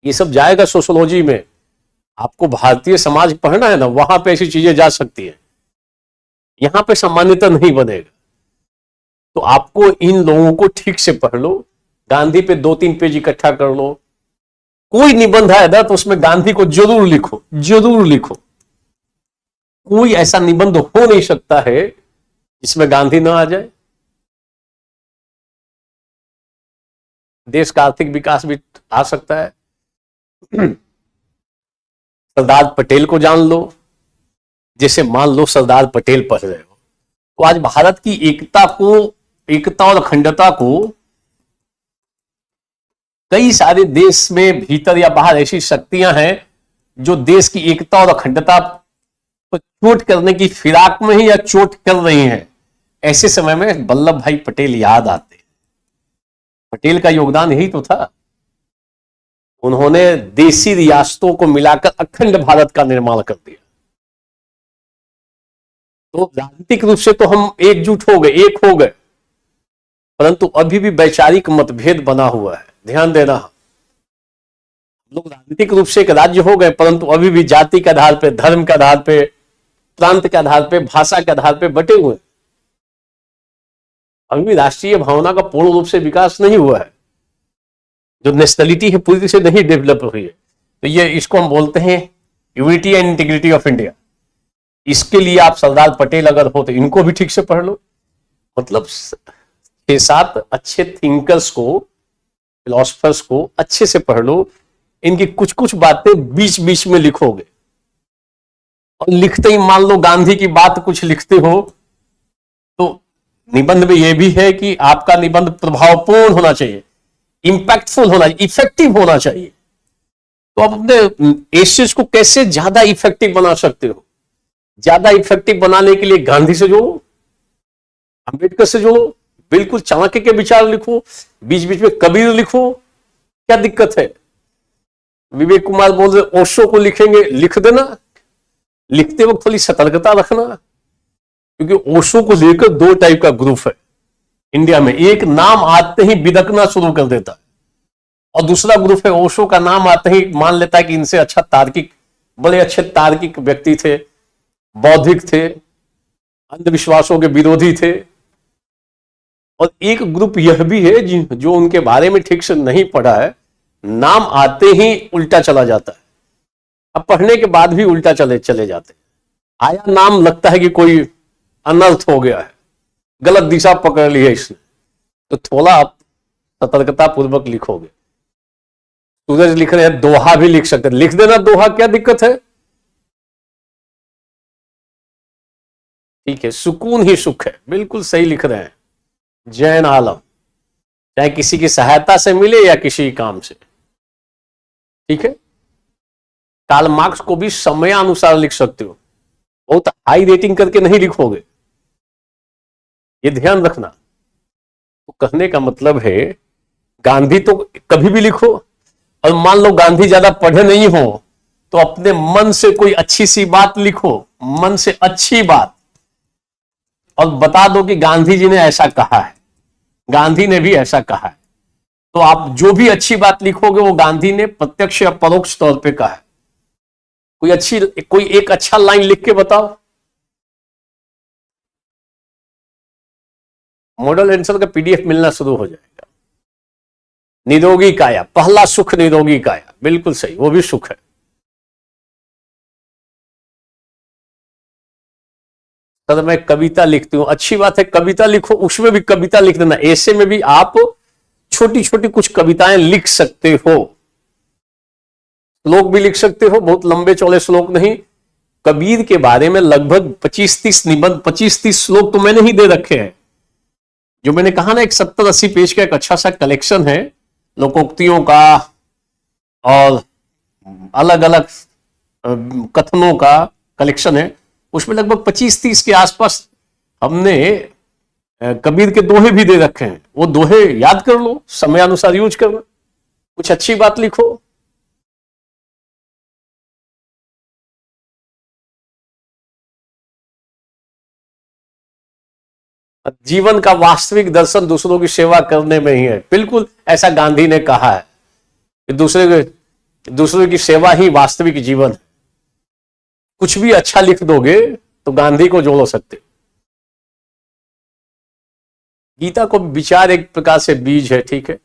ये सब जाएगा सोशोलॉजी में। आपको भारतीय समाज पढ़ना है ना, वहां पे ऐसी चीजें जा सकती है, यहां पे सामान्यता नहीं बनेगा। तो आपको इन लोगों को ठीक से पढ़ लो। गांधी पे 2-3 पेज इकट्ठा कर लो। कोई निबंध है ना तो उसमें गांधी को जरूर लिखो, जरूर लिखो। कोई ऐसा निबंध हो नहीं सकता है जिसमें गांधी ना आ जाए। देश का आर्थिक विकास भी आ सकता है। सरदार पटेल को जान लो। जैसे मान लो सरदार पटेल पढ़ रहे हो तो आज भारत की एकता और अखंडता को कई सारे देश में भीतर या बाहर ऐसी शक्तियां हैं जो देश की एकता और अखंडता पर चोट करने की फिराक में ही या चोट कर रही हैं। ऐसे समय में वल्लभ भाई पटेल याद आते। पटेल का योगदान यही तो था। उन्होंने देशी रियासतों को मिलाकर अखंड भारत का निर्माण कर दिया। तो राजनीतिक रूप से तो हम एकजुट हो गए, एक हो गए, परंतु अभी भी वैचारिक मतभेद बना हुआ है। ध्यान देना, लोग राजनीतिक रूप से एक राज्य हो गए, परंतु अभी भी जाति के आधार पे, धर्म के आधार पे, प्रांत के आधार पे, भाषा के आधार पे बटे हुए। अभी भी राष्ट्रीय भावना का पूर्ण रूप से विकास नहीं हुआ है। जो नेशनलिटी है पूरी तरह से नहीं डेवलप हुई है। तो ये इसको हम बोलते हैं unity and integrity of India. इसके लिए आप सरदार पटेल अगर हो तो इनको भी ठीक से पढ़ लो। मतलब 6-7 अच्छे थिंकर्स को, फिलोसफर्स को अच्छे से पढ़ लो। इनकी कुछ कुछ बातें बीच बीच में लिखोगे और लिखते ही मान लो गांधी की बात कुछ लिखते हो तो निबंध में यह भी है कि आपका निबंध प्रभावपूर्ण होना चाहिए, इंपैक्टफुल होना चाहिए, इफेक्टिव होना चाहिए। तो आप अपने इस चीज को कैसे ज्यादा इफेक्टिव बना सकते हो? ज्यादा इफेक्टिव बनाने के लिए गांधी से जोड़ो, अंबेडकर से जोड़ो, बिल्कुल चाणक्य के विचार लिखो, बीच बीच में कबीर लिखो। क्या दिक्कत है? विवेक कुमार बोल रहे ओशो को लिखेंगे, लिख देना। लिखते वक्त थोड़ी सतर्कता रखना, क्योंकि ओशो को लेकर 2 टाइप का ग्रुप है इंडिया में। एक नाम आते ही बिदकना शुरू कर देता है और दूसरा ग्रुप है ओशो का नाम आते ही मान लेता है कि इनसे अच्छा तार्किक, बड़े अच्छे तार्किक व्यक्ति थे, बौद्धिक थे, अंधविश्वासों के विरोधी थे। और एक ग्रुप यह भी है जो उनके बारे में ठीक से नहीं पढ़ा है, नाम आते ही उल्टा चला जाता है। अब पढ़ने के बाद भी उल्टा चले जाते। आया नाम लगता है कि कोई अनर्थ हो गया है, गलत दिशा पकड़ ली है इसने। तो थोड़ा आप सतर्कता पूर्वक लिखोगे। सूरज लिख रहे हैं, दोहा भी लिख सकते, लिख देना दोहा, क्या दिक्कत है? ठीक है, सुकून ही सुख है, बिल्कुल सही लिख रहे हैं। जैन आलम, चाहे किसी की सहायता से मिले या किसी काम से। ठीक है, कार्ल मार्क्स को भी समयानुसार लिख सकते हो, बहुत हाई रेटिंग करके नहीं लिखोगे, ये ध्यान रखना। तो कहने का मतलब है गांधी तो कभी भी लिखो, और मान लो गांधी ज्यादा पढ़े नहीं हो तो अपने मन से कोई अच्छी सी बात लिखो, मन से अच्छी बात, और बता दो कि गांधी जी ने ऐसा कहा है, गांधी ने भी ऐसा कहा है। तो आप जो भी अच्छी बात लिखोगे वो गांधी ने प्रत्यक्ष या परोक्ष तौर पे कहा है। कोई एक अच्छा लाइन लिख के बताओ। मॉडल आंसर का पीडीएफ मिलना शुरू हो जाएगा। निरोगी काया, पहला सुख निरोगी काया, बिल्कुल सही, वो भी सुख है। सर मैं कविता लिखती हूं, अच्छी बात है, कविता लिखो, उसमें भी कविता लिख देना। ऐसे में भी आप छोटी छोटी कुछ कविताएं लिख सकते हो, श्लोक भी लिख सकते हो, बहुत लंबे चौड़े श्लोक नहीं। कबीर के बारे में लगभग 25-30 निबंध, 25-30 श्लोक तो मैंने ही दे रखे हैं। जो मैंने कहा ना, एक 70-80 पेज का एक अच्छा सा कलेक्शन है लोकोक्तियों का और अलग अलग कथनों का कलेक्शन है। उसमें लगभग 25-30 के आसपास हमने कबीर के दोहे भी दे रखे हैं। वो दोहे याद कर लो, समय अनुसार यूज करना, कुछ अच्छी बात लिखो। जीवन का वास्तविक दर्शन दूसरों की सेवा करने में ही है, बिल्कुल ऐसा गांधी ने कहा है कि दूसरे की सेवा ही वास्तविक जीवन है। कुछ भी अच्छा लिख दोगे तो गांधी को जोड़ सकते। गीता को विचार एक प्रकार से बीज है, ठीक है।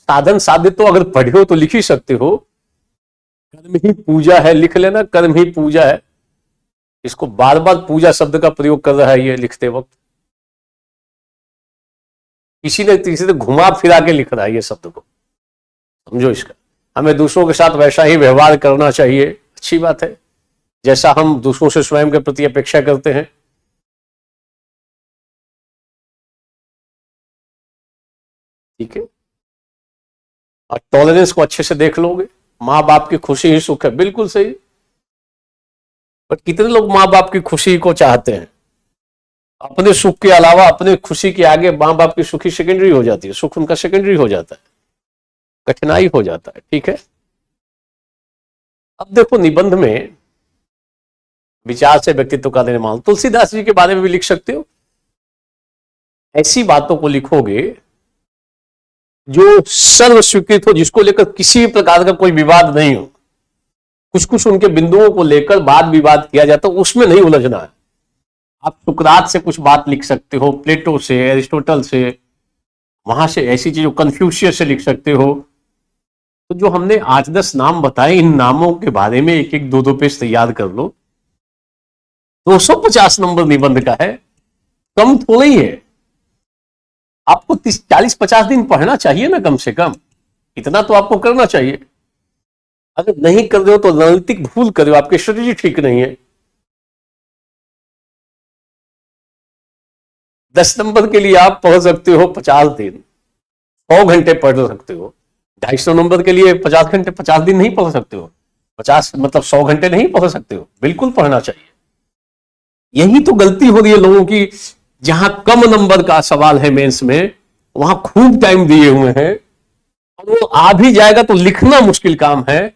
साधन साध्य तो अगर पढ़े हो तो लिख ही सकते हो। कर्म ही पूजा है, लिख लेना, कर्म ही पूजा है। इसको बार बार पूजा शब्द का प्रयोग कर रहा है ये लिखते वक्त, किसी ने किसी ने घुमा फिरा के लिख रहा है ये शब्द को, समझो इसका। हमें दूसरों के साथ वैसा ही व्यवहार करना चाहिए, अच्छी बात है, जैसा हम दूसरों से स्वयं के प्रति अपेक्षा करते हैं। ठीक है, और टॉलरेंस को अच्छे से देख लोगे। माँ बाप की खुशी ही सुख है, बिल्कुल सही। पर कितने लोग माँ बाप की खुशी को चाहते हैं? अपने सुख के अलावा अपने खुशी के आगे माँ बाप की सुखी सेकेंडरी हो जाती है, सुख उनका सेकेंडरी हो जाता है, कठिनाई हो जाता है। ठीक है, अब देखो निबंध में विचार से व्यक्तित्व का निर्माण, तुलसीदास जी के बारे में भी लिख सकते हो। ऐसी बातों को लिखोगे जो सर्व स्वीकृत हो, जिसको लेकर किसी भी प्रकार का कोई विवाद नहीं हो। कुछ कुछ उनके बिंदुओं को लेकर वाद विवाद किया जाता है, उसमें नहीं उलझना है। आप सुकरात से कुछ बात लिख सकते हो, प्लेटो से, एरिस्टोटल से, वहां से ऐसी चीजों, कन्फ्यूशियस से लिख सकते हो। तो जो हमने 8-10 नाम बताए, इन नामों के बारे में एक एक 2-2 पेज तैयार कर लो। 250 नंबर निबंध का है, कम थोड़ा ही है। आपको 40-50 दिन पढ़ना चाहिए ना, कम से कम इतना तो आपको करना चाहिए। अगर नहीं कर रहे हो तो रणनीतिक भूल कर रहे हो, आपकी स्ट्रेटेजी ठीक नहीं है। 10 नंबर के लिए आप पढ़ सकते हो 50 दिन, 100 घंटे पढ़ सकते हो। 250 नंबर के लिए 50 घंटे, 50 दिन नहीं पढ़ सकते हो। 50 मतलब 100 घंटे नहीं पढ़ सकते हो, बिल्कुल पढ़ना चाहिए। यही तो गलती हो रही है लोगों की। जहां कम नंबर का सवाल है मेंस में, वहां खूब टाइम दिए हुए हैं, और वो आ भी जाएगा तो लिखना मुश्किल काम है।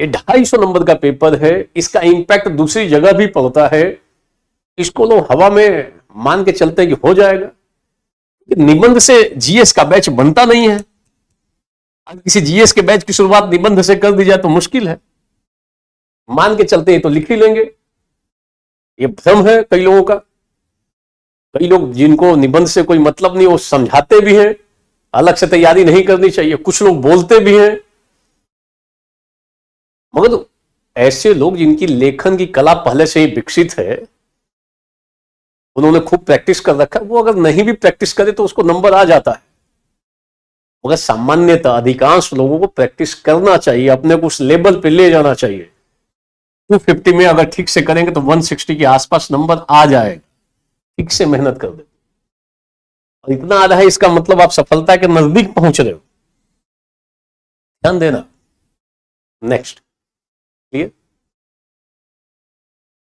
ये 250 नंबर का पेपर है, इसका इंपैक्ट दूसरी जगह भी पड़ता है। इसको लोग हवा में मान के चलते कि हो जाएगा। निबंध से जीएस का बैच बनता नहीं है। अगर किसी जीएस के बैच की शुरुआत निबंध से कर दी जाए तो मुश्किल है। मान के चलते हैं तो लिख ही लेंगे, ये भ्रम है कई लोगों का। कई लोग जिनको निबंध से कोई मतलब नहीं, वो समझाते भी हैं, अलग से तैयारी नहीं करनी चाहिए। कुछ लोग बोलते भी हैं, मगर तो ऐसे लोग जिनकी लेखन की कला पहले से ही विकसित है, उन्होंने खूब प्रैक्टिस कर रखा है, वो अगर नहीं भी प्रैक्टिस करे तो उसको नंबर आ जाता है। मगर सामान्यतः अधिकांश लोगों को प्रैक्टिस करना चाहिए, अपने को उस लेवल पे ले जाना चाहिए। 250 में अगर ठीक से करेंगे तो 160 के आसपास नंबर आ जाएगा, ठीक से मेहनत कर दे। और इतना आ रहा है, इसका मतलब आप सफलता के नजदीक पहुंच रहे हो। ध्यान देना। Next, clear?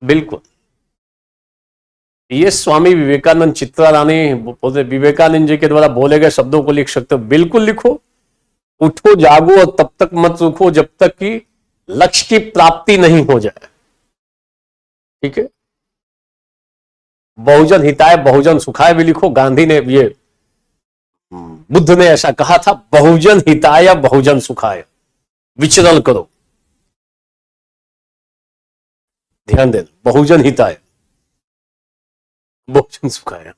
बिल्कुल। ये स्वामी विवेकानंद चित्रा रानी बोलते, विवेकानंद जी के द्वारा बोले गए शब्दों को लिख सकते हो, बिल्कुल लिखो। उठो जागो और तब तक मत रुको जब तक कि लक्ष्य की प्राप्ति नहीं हो जाए। ठीक है, बहुजन हिताय बहुजन सुखाय भी लिखो। गांधी ने, ये बुद्ध ने ऐसा कहा था, बहुजन हिताय बहुजन सुखाय, विचरण करो। ध्यान देना, बहुजन हिताय बहुजन सुखाय।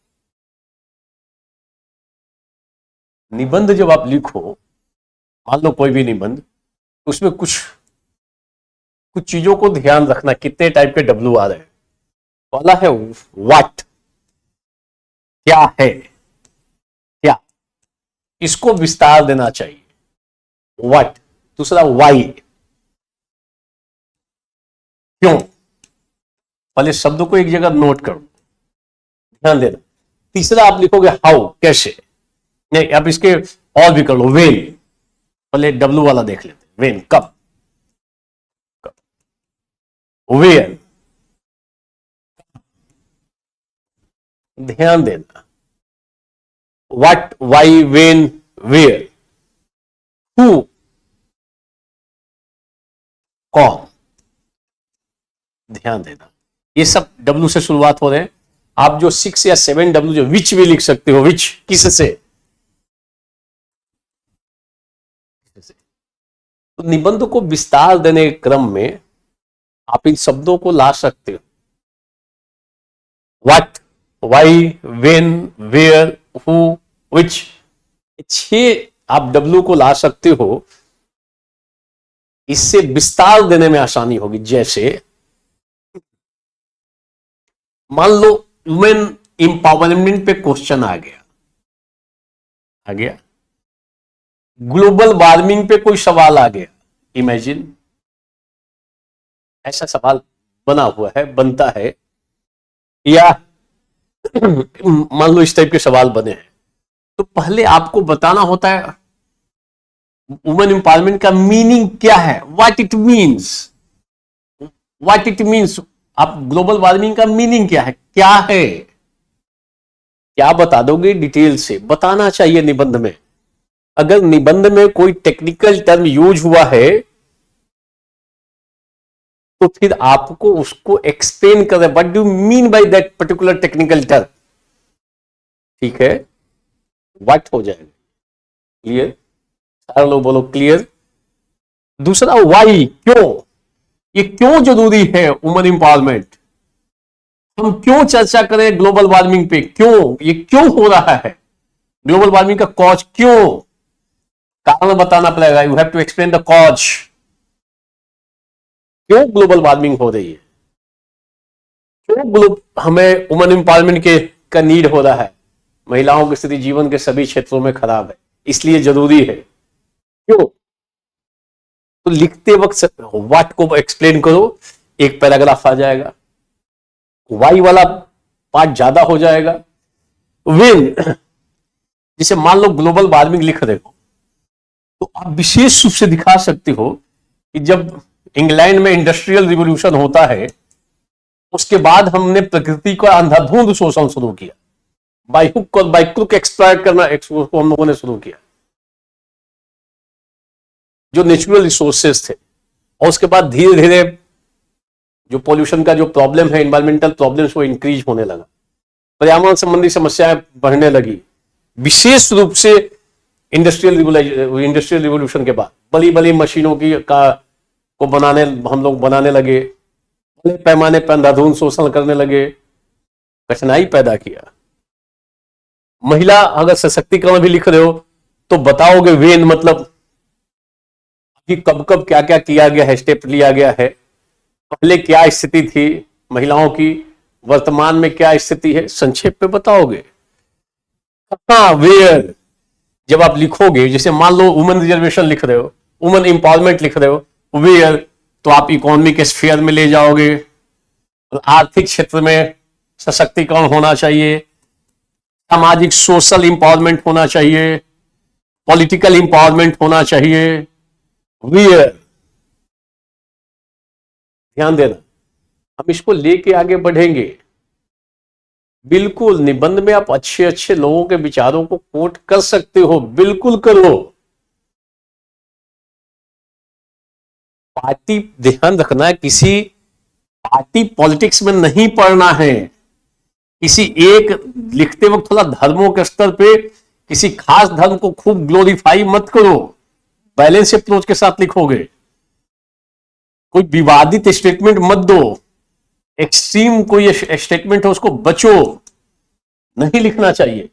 निबंध जब आप लिखो, मान लो कोई भी निबंध, उसमें कुछ कुछ चीजों को ध्यान रखना। कितने टाइप के डब्ल्यू आ रहे हैं? पहला है व्हाट, क्या है, क्या, इसको विस्तार देना चाहिए, व्हाट। दूसरा वाई, क्यों। पहले शब्द को एक जगह नोट करो, ध्यान देना। तीसरा आप लिखोगे हाउ, कैसे। नहीं, आप इसके और भी कर लो, वेन। पहले डब्ल्यू वाला देख लेते, वेन, कब, वेयर। ध्यान देना, what, why, when, where, who, कौन। ध्यान देना, ये सब डब्ल्यू से शुरुआत हो रहे हैं। आप जो 6 या 7 डब्ल्यू, जो विच भी लिख सकते हो, विच, किससे। तो निबंध को विस्तार देने के क्रम में आप इन शब्दों को ला सकते हो, what, why, when, where, who, which. 6 आप डब्ल्यू को ला सकते हो। इससे विस्तार देने में आसानी होगी। जैसे मान लो वुमेन इंपावरमेंट पे क्वेश्चन आ गया, ग्लोबल वार्मिंग पे कोई सवाल आ गया, इमेजिन ऐसा सवाल बना हुआ है, बनता है, या मान लो इस टाइप के सवाल बने हैं, तो पहले आपको बताना होता है वुमेन एम्पावरमेंट का मीनिंग क्या है, what it means, what it means. आप ग्लोबल वार्मिंग का मीनिंग क्या है, क्या बता दोगे, डिटेल से बताना चाहिए निबंध में। अगर निबंध में कोई टेक्निकल टर्म यूज हुआ है तो फिर आपको उसको एक्सप्लेन कर, what do mean by that particular technical term, ठीक है, व्हाट हो जाएगा, क्लियर, सारे लोग बोलो क्लियर। दूसरा वाई, क्यों, ये क्यों जरूरी है वुमेन एम्पावरमेंट, हम क्यों चर्चा करें ग्लोबल वार्मिंग पे, क्यों, ये क्यों हो रहा है, ग्लोबल वार्मिंग का कॉज क्यों, कारण बताना पड़ेगा, you have to explain the cause, क्यों ग्लोबल वार्मिंग हो रही है, क्यों हमें वुमेन एम्पावरमेंट के का नीड हो रहा है, महिलाओं की स्थिति जीवन के सभी क्षेत्रों में खराब है, इसलिए जरूरी है, क्यों। तो लिखते वक्त व्हाट को एक्सप्लेन करो, एक पैराग्राफ आ जाएगा, वाई वाला पार्ट ज्यादा हो जाएगा। व्हेन, जैसे मान लो ग्लोबल वार्मिंग लिख रहे हो तो आप विशेष रूप से दिखा सकते हो कि जब इंग्लैंड में इंडस्ट्रियल रिवॉल्यूशन होता है उसके बाद हमने प्रकृति का अंधाधुंध शोषण शुरू किया, बाय हुक और बाय क्रुक एक्सप्लॉइट करना हम लोगों ने शुरू किया जो नेचुरल रिसोर्सेज थे, और उसके बाद धीरे धीरे जो पोल्यूशन का जो प्रॉब्लम है, एनवायरमेंटल प्रॉब्लम्स, वो इंक्रीज होने लगा, पर्यावरण संबंधी समस्याएं बढ़ने लगी, विशेष रूप से इंडस्ट्रियल रिवोल्यूशन के बाद बड़ी बड़ी मशीनों की को हम लोग बनाने लगे, बड़े पैमाने पर अंधाधुंध शोषण करने लगे, कठिनाई पैदा किया। महिला अगर सशक्तिकरण भी लिख रहे हो तो बताओगे वेन, मतलब कि कब कब क्या क्या किया गया है, स्टेप लिया गया है, पहले क्या स्थिति थी महिलाओं की, वर्तमान में क्या स्थिति है, संक्षेप में बताओगे। कहां, वेयर, जब आप लिखोगे, जैसे मान लो वुमेन रिजर्वेशन लिख रहे हो, वुमेन एम्पावरमेंट लिख रहे हो, वेयर, तो आप इकोनॉमिक स्फीयर में ले जाओगे, आर्थिक क्षेत्र में सशक्तिकरण होना चाहिए, सामाजिक सोशल एम्पावरमेंट होना चाहिए, पॉलिटिकल एम्पावरमेंट होना चाहिए, वेयर, ध्यान देना, हम इसको लेके आगे बढ़ेंगे। बिल्कुल निबंध में आप अच्छे अच्छे लोगों के विचारों को कोट कर सकते हो, बिल्कुल करो। पार्टी, ध्यान रखना है, किसी पार्टी पॉलिटिक्स में नहीं पढ़ना है, किसी एक, लिखते वक्त थोड़ा धर्मों के स्तर पे किसी खास धर्म को खूब ग्लोरीफाई मत करो, बैलेंस अप्रोच के साथ लिखोगे, कोई विवादित स्टेटमेंट मत दो, एक्सट्रीम कोई स्टेटमेंट है उसको बचो, नहीं लिखना चाहिए,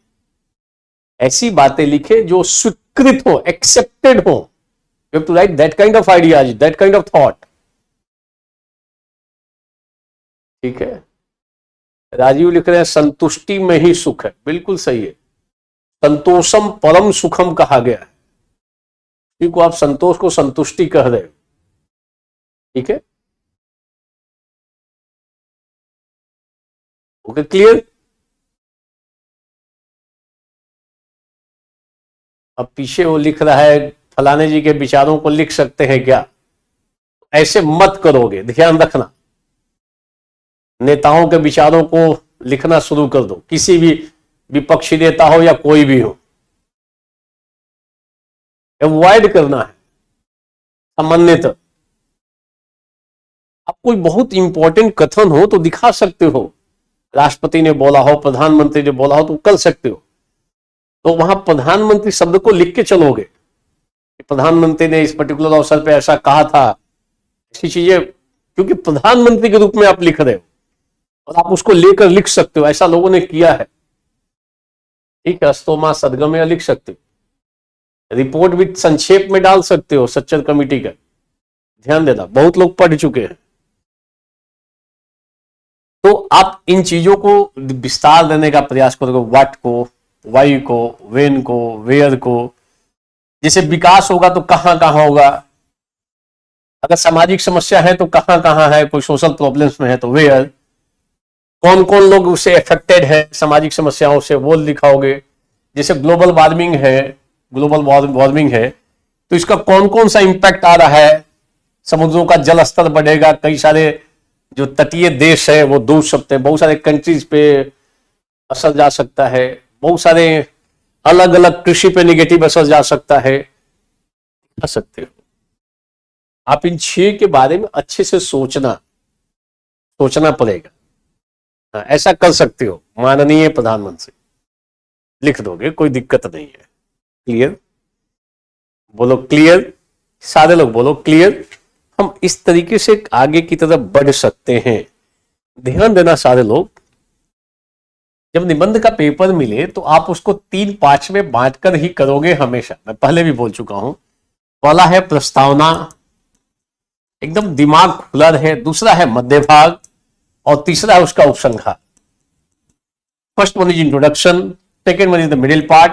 ऐसी बातें लिखे जो स्वीकृत हो, एक्सेप्टेड हो, you have to write that kind of ideas, that kind of thought, ठीक है। राजीव लिख रहे हैं संतुष्टि में ही सुख है, बिल्कुल सही है, संतोषम परम सुखम कहा गया है, क्योंकि आप संतोष को संतुष्टि कह रहे हो, ठीक है, ओके, क्लियर। अब पीछे वो लिख रहा है फलाने जी के विचारों को लिख सकते हैं क्या, ऐसे मत करोगे, ध्यान रखना, नेताओं के विचारों को लिखना शुरू कर दो, किसी भी विपक्षी नेता हो या कोई भी हो, अवॉइड करना है सामान्यतः। अब कोई बहुत इंपॉर्टेंट कथन हो तो दिखा सकते हो, राष्ट्रपति ने बोला हो, प्रधानमंत्री ने बोला हो तो कर सकते हो, तो वहां प्रधानमंत्री शब्द को लिख के चलोगे, प्रधानमंत्री ने इस पर्टिकुलर अवसर पे ऐसा कहा था, ऐसी चीजें, क्योंकि प्रधानमंत्री के रूप में आप लिख रहे हो और आप उसको लेकर लिख सकते हो, ऐसा लोगों ने किया है, ठीक है, अस्तोमा सदगमय लिख सकते हो, रिपोर्ट भी संक्षेप में डाल सकते हो, सच्चर कमेटी का, ध्यान देना, बहुत लोग पढ़ चुके हैं। तो आप इन चीजों को विस्तार देने का प्रयास करोगे, व्हाट को, वाई को, वेन को, वेयर को, जैसे विकास होगा तो कहां कहां होगा, अगर सामाजिक समस्या है तो कहां कहां है, कोई सोशल प्रॉब्लम्स में है तो वेयर, कौन कौन लोग उससे अफेक्टेड है सामाजिक समस्याओं से, वो लिखाओगे, जैसे ग्लोबल वार्मिंग है, तो इसका कौन कौन सा इंपैक्ट आ रहा है। समुद्रों का जल स्तर बढ़ेगा, कई सारे जो तटीय देश है वो डूब सकते हैं, बहुत सारे कंट्रीज पे असर जा सकता है, बहुत सारे अलग अलग कृषि पे निगेटिव असर जा सकता है। कर सकते हो आप इन 6 के बारे में अच्छे से सोचना पड़ेगा। हाँ, ऐसा कर सकते हो, माननीय प्रधानमंत्री लिख दोगे, कोई दिक्कत नहीं है। क्लियर बोलो, क्लियर, सारे लोग बोलो क्लियर। हम इस तरीके से आगे की तरफ बढ़ सकते हैं। ध्यान देना सारे लोग, जब निबंध का पेपर मिले तो आप उसको 3 पार्ट में बांटकर ही करोगे हमेशा। मैं पहले भी बोल चुका हूं। पहला है प्रस्तावना, एकदम दिमाग खुला रहे। दूसरा है मध्य भाग, और तीसरा है उसका उपसंहार। First one is introduction, second one is the middle part,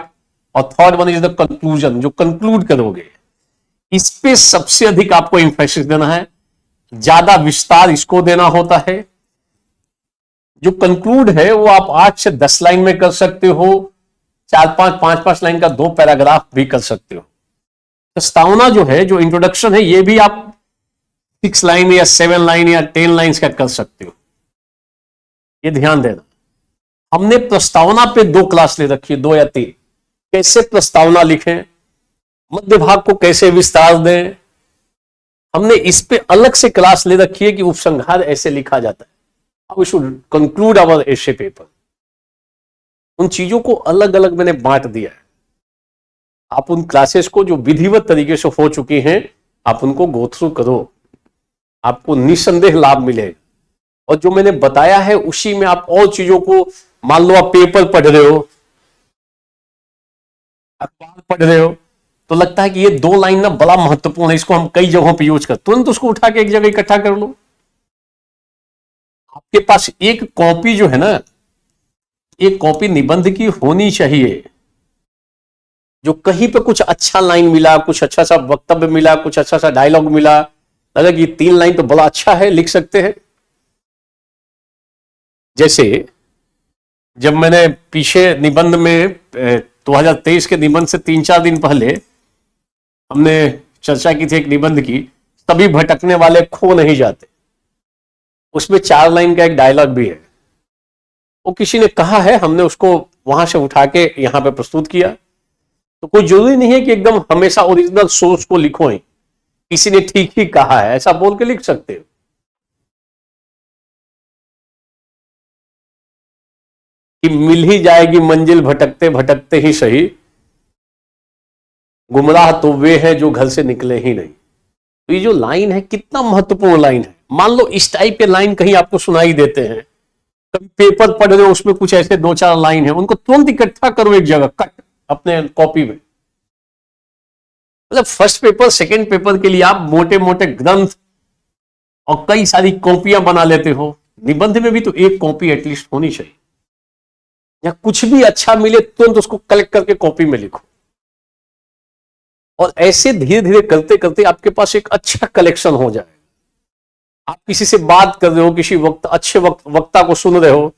और third one is the conclusion, जो कंक्लूड करोगे। इस पे सबसे अधिक आपको इंफोसिस देना है, ज्यादा विस्तार इसको देना होता है। जो कंक्लूड है वो आप 8 से 10 लाइन में कर सकते हो, 5 लाइन का 2 पैराग्राफ भी कर सकते हो। प्रस्तावना जो है, जो इंट्रोडक्शन है, ये भी आप 6 लाइन या 7 लाइन या 10 लाइन का कर सकते हो। ये ध्यान देना। हमने प्रस्तावना पे 2 क्लास ले रखी है, 2 या 3। कैसे प्रस्तावना लिखें, मध्य भाग को कैसे विस्तार दें, हमने इस पे अलग से क्लास ले रखी है कि उपसंहार ऐसे लिखा जाता है। We should conclude our essay paper. उन चीजों को अलग अलग मैंने बांट दिया है। आप उन क्लासेस को जो विधिवत तरीके से हो चुकी हैं, आप उनको गो थ्रू करो, आपको निसंदेह लाभ मिलेगा। और जो मैंने बताया है उसी में आप और चीजों को, मान लो आप पेपर पढ़ रहे हो, अखबार पढ़ रहे हो, तो लगता है कि ये 2 लाइन ना बड़ा महत्वपूर्ण है, इसको हम कई जगहों पे यूज कर, तुरंत उसको उठा के एक जगह इकट्ठा कर लो। आपके पास एक कॉपी जो है ना, एक कॉपी निबंध की होनी चाहिए, जो कहीं पे कुछ अच्छा लाइन मिला, कुछ अच्छा सा वक्तव्य मिला, कुछ अच्छा सा डायलॉग मिला, लगा कि 3 लाइन तो बड़ा अच्छा है, लिख सकते हैं। जैसे जब मैंने पीछे निबंध में 2023 के निबंध से 3-4 दिन पहले हमने चर्चा की थी एक निबंध की, तभी भटकने वाले खो नहीं जाते। उसमें 4 लाइन का एक डायलॉग भी है। वो किसी ने कहा है, हमने उसको वहां से उठा के यहां पे प्रस्तुत किया। तो कोई जरूरी नहीं है कि एकदम हमेशा ओरिजिनल सोर्स को लिखो ही, किसी ने ठीक ही कहा है ऐसा बोल के लिख सकते हो। कि मिल ही जाएगी मंजिल भटकते भटकते ही सही, गुमराह तो वे हैं जो घर से निकले ही नहीं। तो ये जो लाइन है कितना महत्वपूर्ण लाइन है। मान लो इस टाइप के लाइन कहीं आपको सुनाई देते हैं, कभी पेपर पढ़ रहे हो, उसमें कुछ ऐसे 2-4 लाइन है, उनको तुरंत इकट्ठा करो एक जगह, कट अपने कॉपी में। मतलब फर्स्ट पेपर सेकंड पेपर के लिए आप मोटे मोटे ग्रंथ और कई सारी कॉपियां बना लेते हो, निबंध में भी तो एक कॉपी एटलीस्ट होनी चाहिए। या कुछ भी अच्छा मिले तुरंत उसको कलेक्ट करके कॉपी में लिखो, और ऐसे धीरे धीरे करते करते आपके पास एक अच्छा कलेक्शन हो जाए। आप किसी से बात कर रहे हो, किसी अच्छे वक्ता को सुन रहे हो,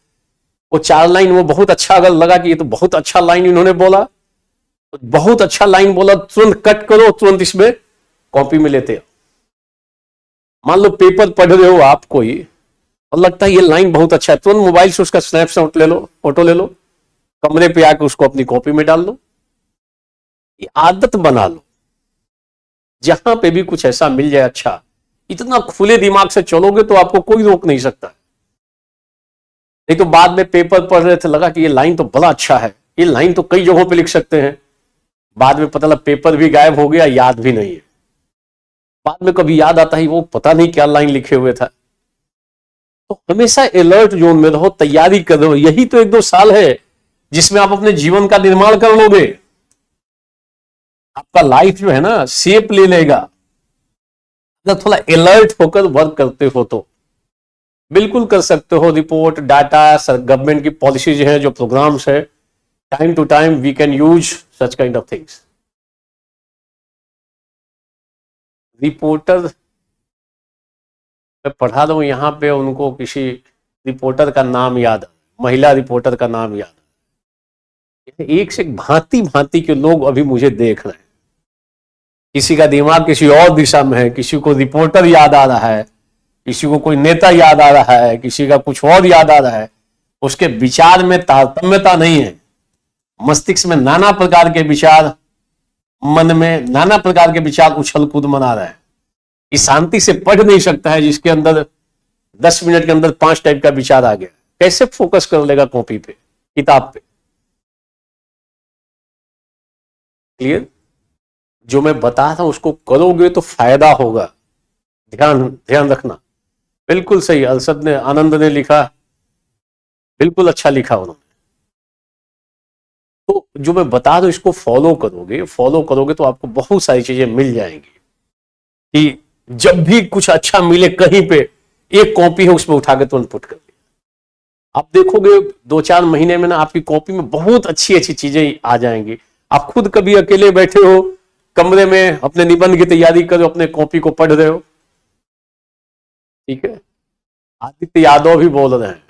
वो 4 लाइन वो बहुत अच्छा अगर लगा कि ये तो बहुत अच्छा लाइन इन्होंने बोला, तो बहुत अच्छा लाइन बोला, तुरंत कट करो, तुरंत इसमें कॉपी में लेते हो। मान लो पेपर पढ़ रहे हो आप कोई, और लगता है ये लाइन बहुत अच्छा है, तुरंत मोबाइल से उसका स्नैपशॉट ले लो, फोटो ले लो, कमरे पे आके उसको अपनी कॉपी में डाल लो। ये आदत बना लो, जहां पे भी कुछ ऐसा मिल जाए अच्छा, इतना खुले दिमाग से चलोगे तो आपको कोई रोक नहीं सकता। नहीं तो बाद में पेपर पढ़ रहे थे, लगा कि ये लाइन तो बड़ा अच्छा है, ये लाइन तो कई जगहों पे लिख सकते हैं, बाद में पता लगा पेपर भी गायब हो गया, याद भी नहीं है। बाद में कभी याद आता है वो पता नहीं क्या लाइन लिखे हुए था। तो हमेशा अलर्ट जोन में रहो, तैयारी कर रहे हो। यही तो 1-2 साल है जिसमें आप अपने जीवन का निर्माण कर लोगे। आपका लाइफ जो है ना शेप ले लेगा, अगर थोड़ा अलर्ट होकर वर्क करते हो तो बिल्कुल कर सकते हो। रिपोर्ट, डाटा, गवर्नमेंट की पॉलिसीज हैं, जो प्रोग्राम्स है, time to time we can use such kind of things. Reporter मैं पढ़ा रहा हूं यहां पे, उनको किसी रिपोर्टर का नाम याद, महिला रिपोर्टर का नाम याद, एक से एक भांति भांति के लोग अभी मुझे देख रहे हैं। किसी का दिमाग किसी और दिशा में है, किसी को रिपोर्टर याद आ रहा है, किसी को कोई नेता याद आ रहा है, किसी का कुछ और याद आ रहा है। उसके विचार में तारतम्यता नहीं है। मस्तिष्क में नाना प्रकार के विचार, मन में नाना प्रकार के विचार उछल कूद मना रहा है। कि शांति से पढ़ नहीं सकता है, जिसके अंदर 10 मिनट के अंदर 5 टाइप का विचार आ गया। कैसे फोकस कर लेगा कॉपी पे, किताब पे? क्लियर? जो मैं बता रहा हूं उसको करोगे तो फायदा होगा। ध्यान ध्यान रखना। बिल्कुल सही, अरशद ने, आनंद ने लिखा, बिल्कुल अच्छा लिखा उन्होंने। तो जो मैं बता रहा हूं इसको फॉलो करोगे तो आपको बहुत सारी चीजें मिल जाएंगी। कि जब भी कुछ अच्छा मिले कहीं पे, एक कॉपी है उसमें उठा के तुरंत पुट कर दिया। आप देखोगे 2-4 महीने में ना आपकी कॉपी में बहुत अच्छी अच्छी चीजें आ जाएंगी। आप खुद कभी अकेले बैठे हो कमरे में, अपने निबंध की तैयारी करो, अपने कॉपी को पढ़ रहे हो, ठीक है। आदित्य यादव भी बोल रहे हैं,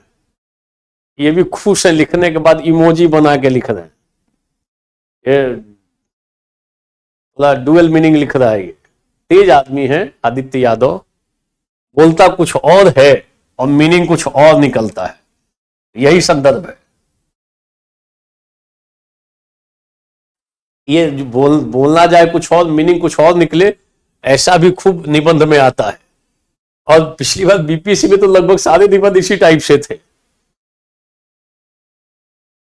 ये भी खुश है, लिखने के बाद इमोजी बना के लिख रहे हैं। ये थोड़ा डुअल मीनिंग लिख रहा है। ये तेज आदमी है आदित्य यादव, बोलता कुछ और है और मीनिंग कुछ और निकलता है। यही संदर्भ है। ये बोलना जाए कुछ और, मीनिंग कुछ और निकले, ऐसा भी खूब निबंध में आता है। और पिछली बार बीपीएससी में तो लगभग सारे निबंध इसी टाइप से थे।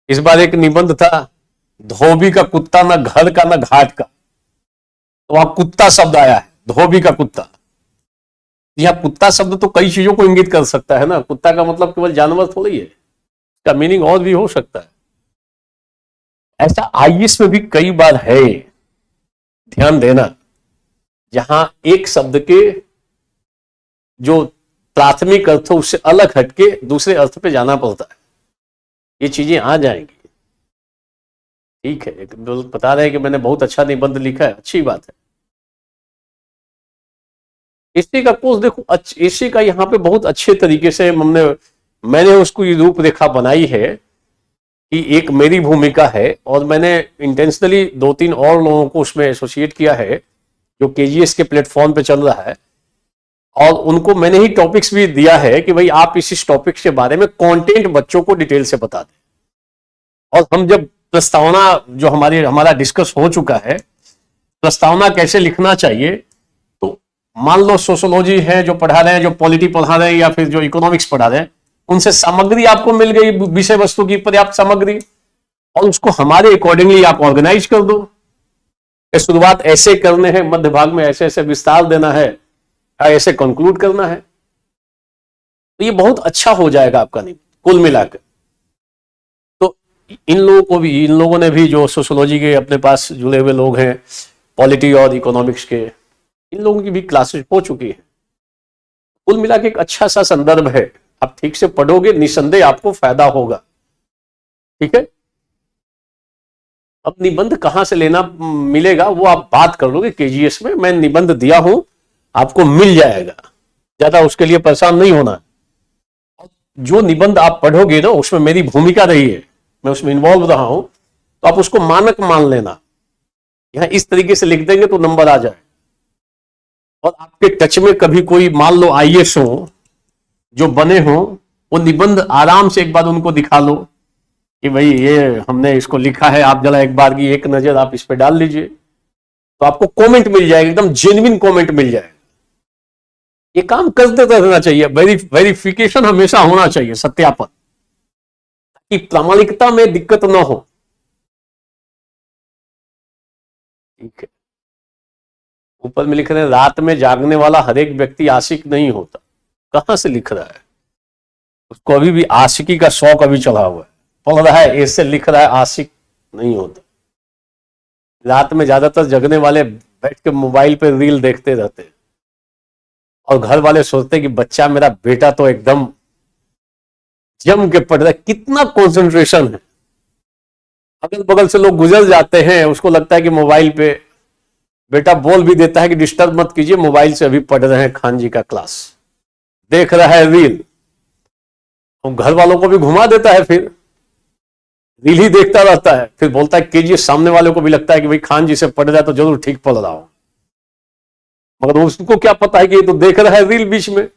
इस बार एक निबंध था, धोबी का कुत्ता, ना घर का ना घाट का। तो वहां कुत्ता शब्द आया है, धोबी का कुत्ता। यहाँ कुत्ता शब्द तो कई चीजों को इंगित कर सकता है ना। कुत्ता का मतलब केवल जानवर थोड़ी है, इसका मीनिंग और भी हो सकता है। ऐसा आईएएस में भी कई बार है, ध्यान देना, जहां एक शब्द के जो प्राथमिक अर्थ हो उससे अलग हटके दूसरे अर्थ पे जाना पड़ता है। ये चीजें आ जाएंगी, ठीक है। लोग बता रहे हैं कि मैंने बहुत अच्छा निबंध लिखा है, अच्छी बात है। एसए का कोर्स देखो, एसए का यहाँ पे बहुत अच्छे तरीके से मैंने उसको रूपरेखा बनाई है कि एक मेरी भूमिका है, और मैंने इंटेंशनली 2-3 और लोगों को उसमें एसोसिएट किया है जो केजीएस के प्लेटफॉर्म पे चल रहा है। और उनको मैंने ही टॉपिक्स भी दिया है कि भाई आप इस टॉपिक्स के बारे में कंटेंट बच्चों को डिटेल से बता दें। और हम जब प्रस्तावना, जो हमारा डिस्कस हो चुका है, प्रस्तावना कैसे लिखना चाहिए, तो मान लो सोशोलॉजी है जो पढ़ा रहे हैं, जो पॉलिटी पढ़ा रहे हैं, या फिर जो इकोनॉमिक्स पढ़ा रहे हैं, उनसे सामग्री आपको मिल गई, विषय वस्तु की पर्याप्त सामग्री, और उसको हमारे अकॉर्डिंगली आप ऑर्गेनाइज कर दो। शुरुआत ऐसे करने हैं, मध्य भाग में ऐसे ऐसे विस्तार देना है, ऐसे कंक्लूड करना है, तो ये बहुत अच्छा हो जाएगा आपका नहीं कुल मिलाकर। तो इन लोगों ने भी, जो सोशोलॉजी के अपने पास जुड़े हुए लोग हैं, पॉलिटी और इकोनॉमिक्स के, इन लोगों की भी क्लासेस हो चुकी है। कुल मिला के एक अच्छा सा संदर्भ है। आप ठीक से पढ़ोगे, निसंदेह आपको फायदा होगा, ठीक है। अब निबंध कहां से लेना मिलेगा वो आप बात कर लोगे केजीएस में। मैं निबंध दिया हूं, आपको मिल जाएगा, ज्यादा उसके लिए परेशान नहीं होना। जो निबंध आप पढ़ोगे ना, उसमें मेरी भूमिका रही है, मैं उसमें इन्वॉल्व रहा हूं, तो आप उसको मानक मान लेना। यहां इस तरीके से लिख देंगे तो नंबर आ जाए। और आपके टच में कभी कोई मान लो आईएएस हो, जो बने हो, वो निबंध आराम से एक बार उनको दिखा लो कि भाई ये हमने इसको लिखा है, आप जरा एक बार की एक नजर आप इस पे डाल लीजिए, तो आपको कमेंट मिल जाएगा, एकदम जेन्युइन कमेंट मिल जाएगा। ये काम करते रहना चाहिए, वेरिफिकेशन हमेशा होना चाहिए, सत्यापन, कि प्रामाणिकता में दिक्कत ना हो, ठीक है। ऊपर में लिख रहे हैं, रात में जागने वाला हर एक व्यक्ति आशिक नहीं होता। कहां से लिख रहा है? उसको अभी भी आशिकी का शौक अभी चढ़ा हुआ है, पढ़ रहा है, ऐसे लिख रहा है, आशिक नहीं होता। रात में ज्यादातर जगने वाले बैठ के मोबाइल पे रील देखते रहते हैं, और घर वाले सोचते कि बच्चा, मेरा बेटा तो एकदम जम के पढ़ रहा है, कितना कंसंट्रेशन है। अगल बगल से लोग गुजर जाते हैं, उसको लगता है कि मोबाइल पे, बेटा बोल भी देता है कि डिस्टर्ब मत कीजिए, मोबाइल से अभी पढ़ रहे हैं खान जी का क्लास, देख रहा है रील। घर वालों को भी घुमा देता है फिर रील ही देखता रहता है, फिर बोलता है केजीएफ, सामने वाले को भी लगता है कि भाई खान जी से पढ़ जाए तो जरूर ठीक पढ़ रहा हो, मगर उसको क्या पता है कि ये तो देख रहा है रील, बीच में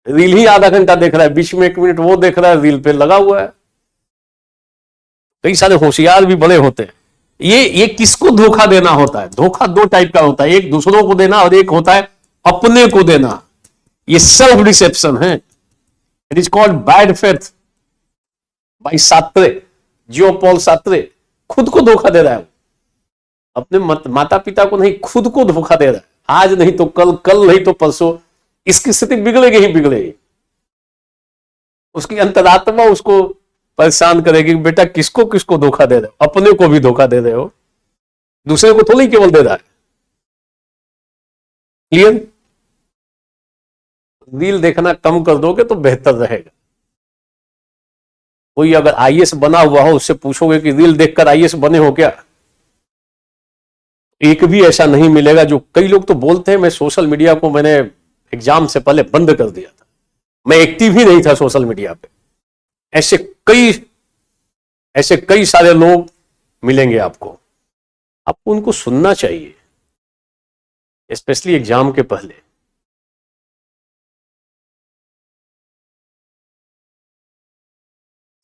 रील ही आधा घंटा देख रहा है, बीच में 1 मिनट वो देख रहा है, रील पे लगा हुआ है। कई सारे होशियार भी बड़े होते हैं। ये किसको धोखा देना होता है? धोखा 2 टाइप का होता है, एक दूसरों को देना और एक होता है अपने को देना। ये सेल्फ डिसेप्शन है। It is called bad faith by Sartre, Jean Paul Sartre. खुद को धोखा दे रहा है, अपने माता पिता को नहीं, खुद को धोखा दे रहा है। आज नहीं तो कल, कल नहीं तो परसों इसकी स्थिति बिगड़ेगी ही बिगड़ेगी। उसकी अंतरात्मा उसको परेशान करेगी, बेटा किसको किसको धोखा दे रहे हो? अपने को भी धोखा दे रहे हो, दूसरे को थोड़ी केवल दे रहा है। क्लियर? रील देखना कम कर दोगे तो बेहतर रहेगा। कोई अगर आईएएस बना हुआ हो, उससे पूछोगे कि रील देखकर आईएएस बने हो क्या, एक भी ऐसा नहीं मिलेगा। जो कई लोग तो बोलते हैं मैं सोशल मीडिया को मैंने एग्जाम से पहले बंद कर दिया था, मैं एक्टिव ही नहीं था सोशल मीडिया पे। ऐसे कई सारे लोग मिलेंगे आपको उनको सुनना चाहिए, स्पेशली एग्जाम के पहले।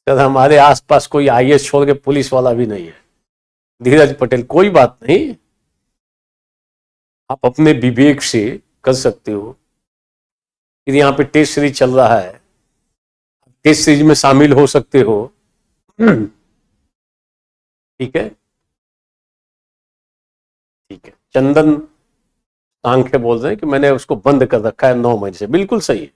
सर हमारे आसपास कोई आईएएस छोड़ के पुलिस वाला भी नहीं है, धीरज पटेल। कोई बात नहीं, आप अपने विवेक से कर सकते हो। यहाँ पे टेस्ट सीरीज चल रहा है, टेस्ट सीरीज में शामिल हो सकते हो। ठीक है, ठीक है। चंदन सांख्य बोल रहे हैं कि मैंने उसको बंद कर रखा है 9 महीने से। बिल्कुल सही है,